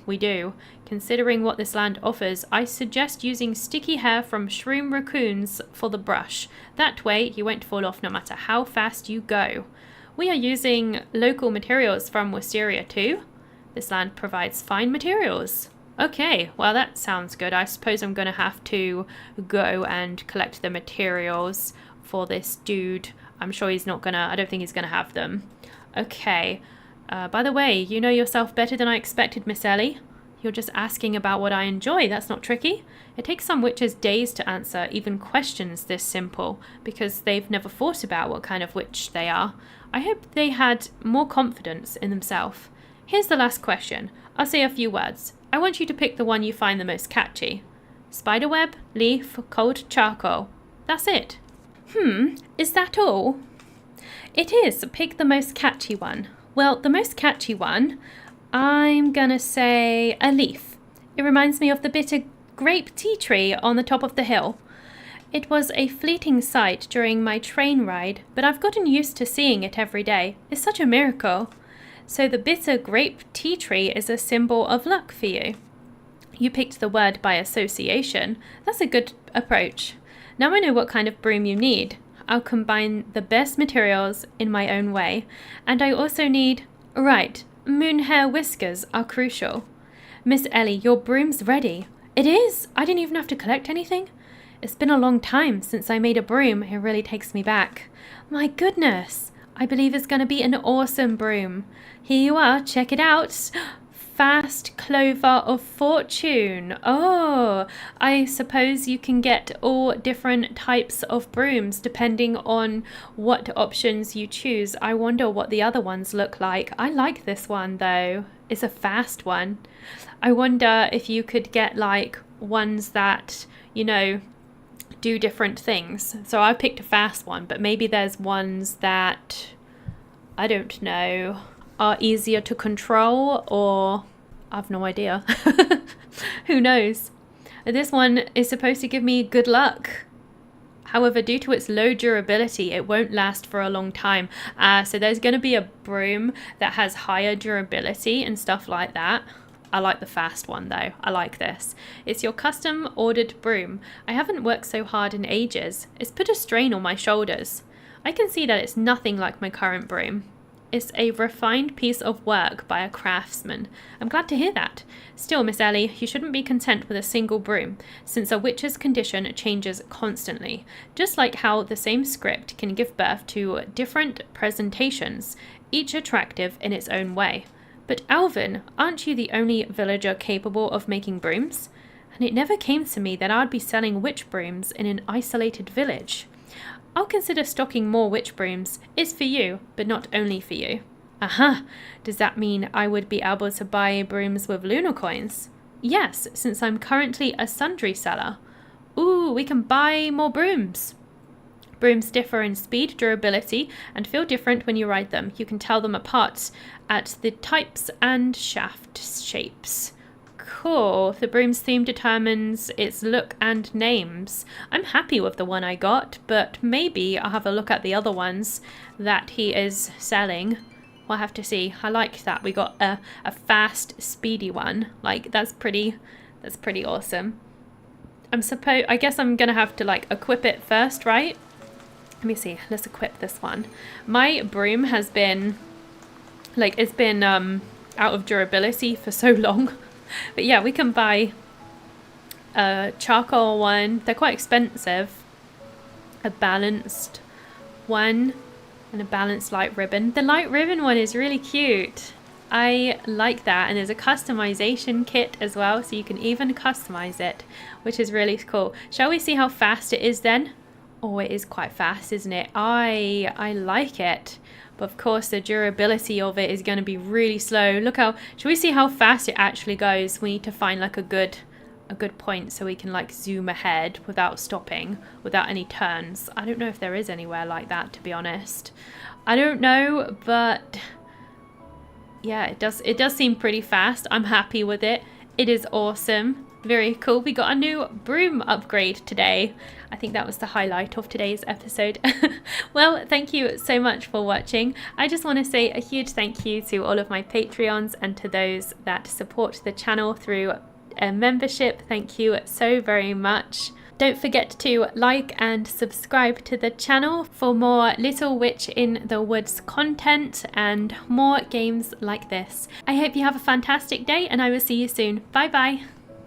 We do. Considering what this land offers, I suggest using sticky hair from shroom raccoons for the brush. That way, you won't fall off no matter how fast you go. We are using local materials from Wisteria too. This land provides fine materials. Okay, well that sounds good. I suppose I'm going to have to go and collect the materials for this dude. I'm sure he's not I don't think he's going to have them. Okay, by the way, you know yourself better than I expected, Miss Ellie. You're just asking about what I enjoy. That's not tricky. It takes some witches days to answer even questions this simple because they've never thought about what kind of witch they are. I hope they had more confidence in themselves. Here's the last question. I'll say a few words. I want you to pick the one you find the most catchy. Spiderweb, leaf, cold charcoal. That's it. Is that all? It is. Pick the most catchy one. Well, the most catchy one, I'm gonna say a leaf. It reminds me of the bitter grape tea tree on the top of the hill. It was a fleeting sight during my train ride, but I've gotten used to seeing it every day. It's such a miracle. So the bitter grape tea tree is a symbol of luck for you. You picked the word by association. That's a good approach. Now I know what kind of broom you need. I'll combine the best materials in my own way. And I also need... Right, moonhair whiskers are crucial. Miss Ellie, your broom's ready. It is? I didn't even have to collect anything? It's been a long time since I made a broom. It really takes me back. My goodness. I believe it's going to be an awesome broom. Here you are. Check it out. Fast Clover of Fortune. Oh, I suppose you can get all different types of brooms depending on what options you choose. I wonder what the other ones look like. I like this one though. It's a fast one. I wonder if you could get like ones that, you know, do different things. So I picked a fast one, but maybe there's ones that, I don't know, are easier to control, or I've no idea. Who knows? This one is supposed to give me good luck. However, due to its low durability, it won't last for a long time. So there's going to be a broom that has higher durability and stuff like that. I like the fast one though. I like this. It's your custom ordered broom. I haven't worked so hard in ages. It's put a strain on my shoulders. I can see that it's nothing like my current broom. It's a refined piece of work by a craftsman. I'm glad to hear that. Still, Miss Ellie, you shouldn't be content with a single broom, since a witch's condition changes constantly. Just like how the same script can give birth to different presentations, each attractive in its own way. But Alvin, aren't you the only villager capable of making brooms? And it never came to me that I'd be selling witch brooms in an isolated village. I'll consider stocking more witch brooms. It's for you, but not only for you. Aha! Does that mean I would be able to buy brooms with lunar coins? Yes, since I'm currently a sundry seller. Ooh, we can buy more brooms. Brooms differ in speed, durability, and feel different when you ride them. You can tell them apart at the types and shaft shapes. cool. The Broom's theme determines its look and names. I'm happy with the one I got, but maybe I'll have a look at the other ones that he is selling. We'll have to see. I like that we got a fast, speedy one. Like, that's pretty awesome. I guess I'm gonna have to like equip it first, right? Let me see. Let's equip this one. My Broom has been like, it's been out of durability for so long. But yeah, we can buy a charcoal one. They're quite expensive. A balanced one and a balanced light ribbon. The light ribbon one is really cute. I like that, and there's a customization kit as well, so you can even customize it, which is really cool. Shall we see how fast it is then? Oh, it is quite fast, isn't it? I like it, but of course the durability of it is going to be really slow. Look how, shall we see how fast it actually goes? We need to find like a good point so we can like zoom ahead without stopping, without any turns. I don't know if there is anywhere like that, to be honest. I don't know, but yeah, it does seem pretty fast. I'm happy with it. It is awesome. Very cool. We got a new Broom upgrade today. I think that was the highlight of today's episode. Well, thank you so much for watching. I just want to say a huge thank you to all of my Patreons and to those that support the channel through a membership. Thank you so very much. Don't forget to like and subscribe to the channel for more Little Witch in the Woods content and more games like this. I hope you have a fantastic day, and I will see you soon. Bye bye.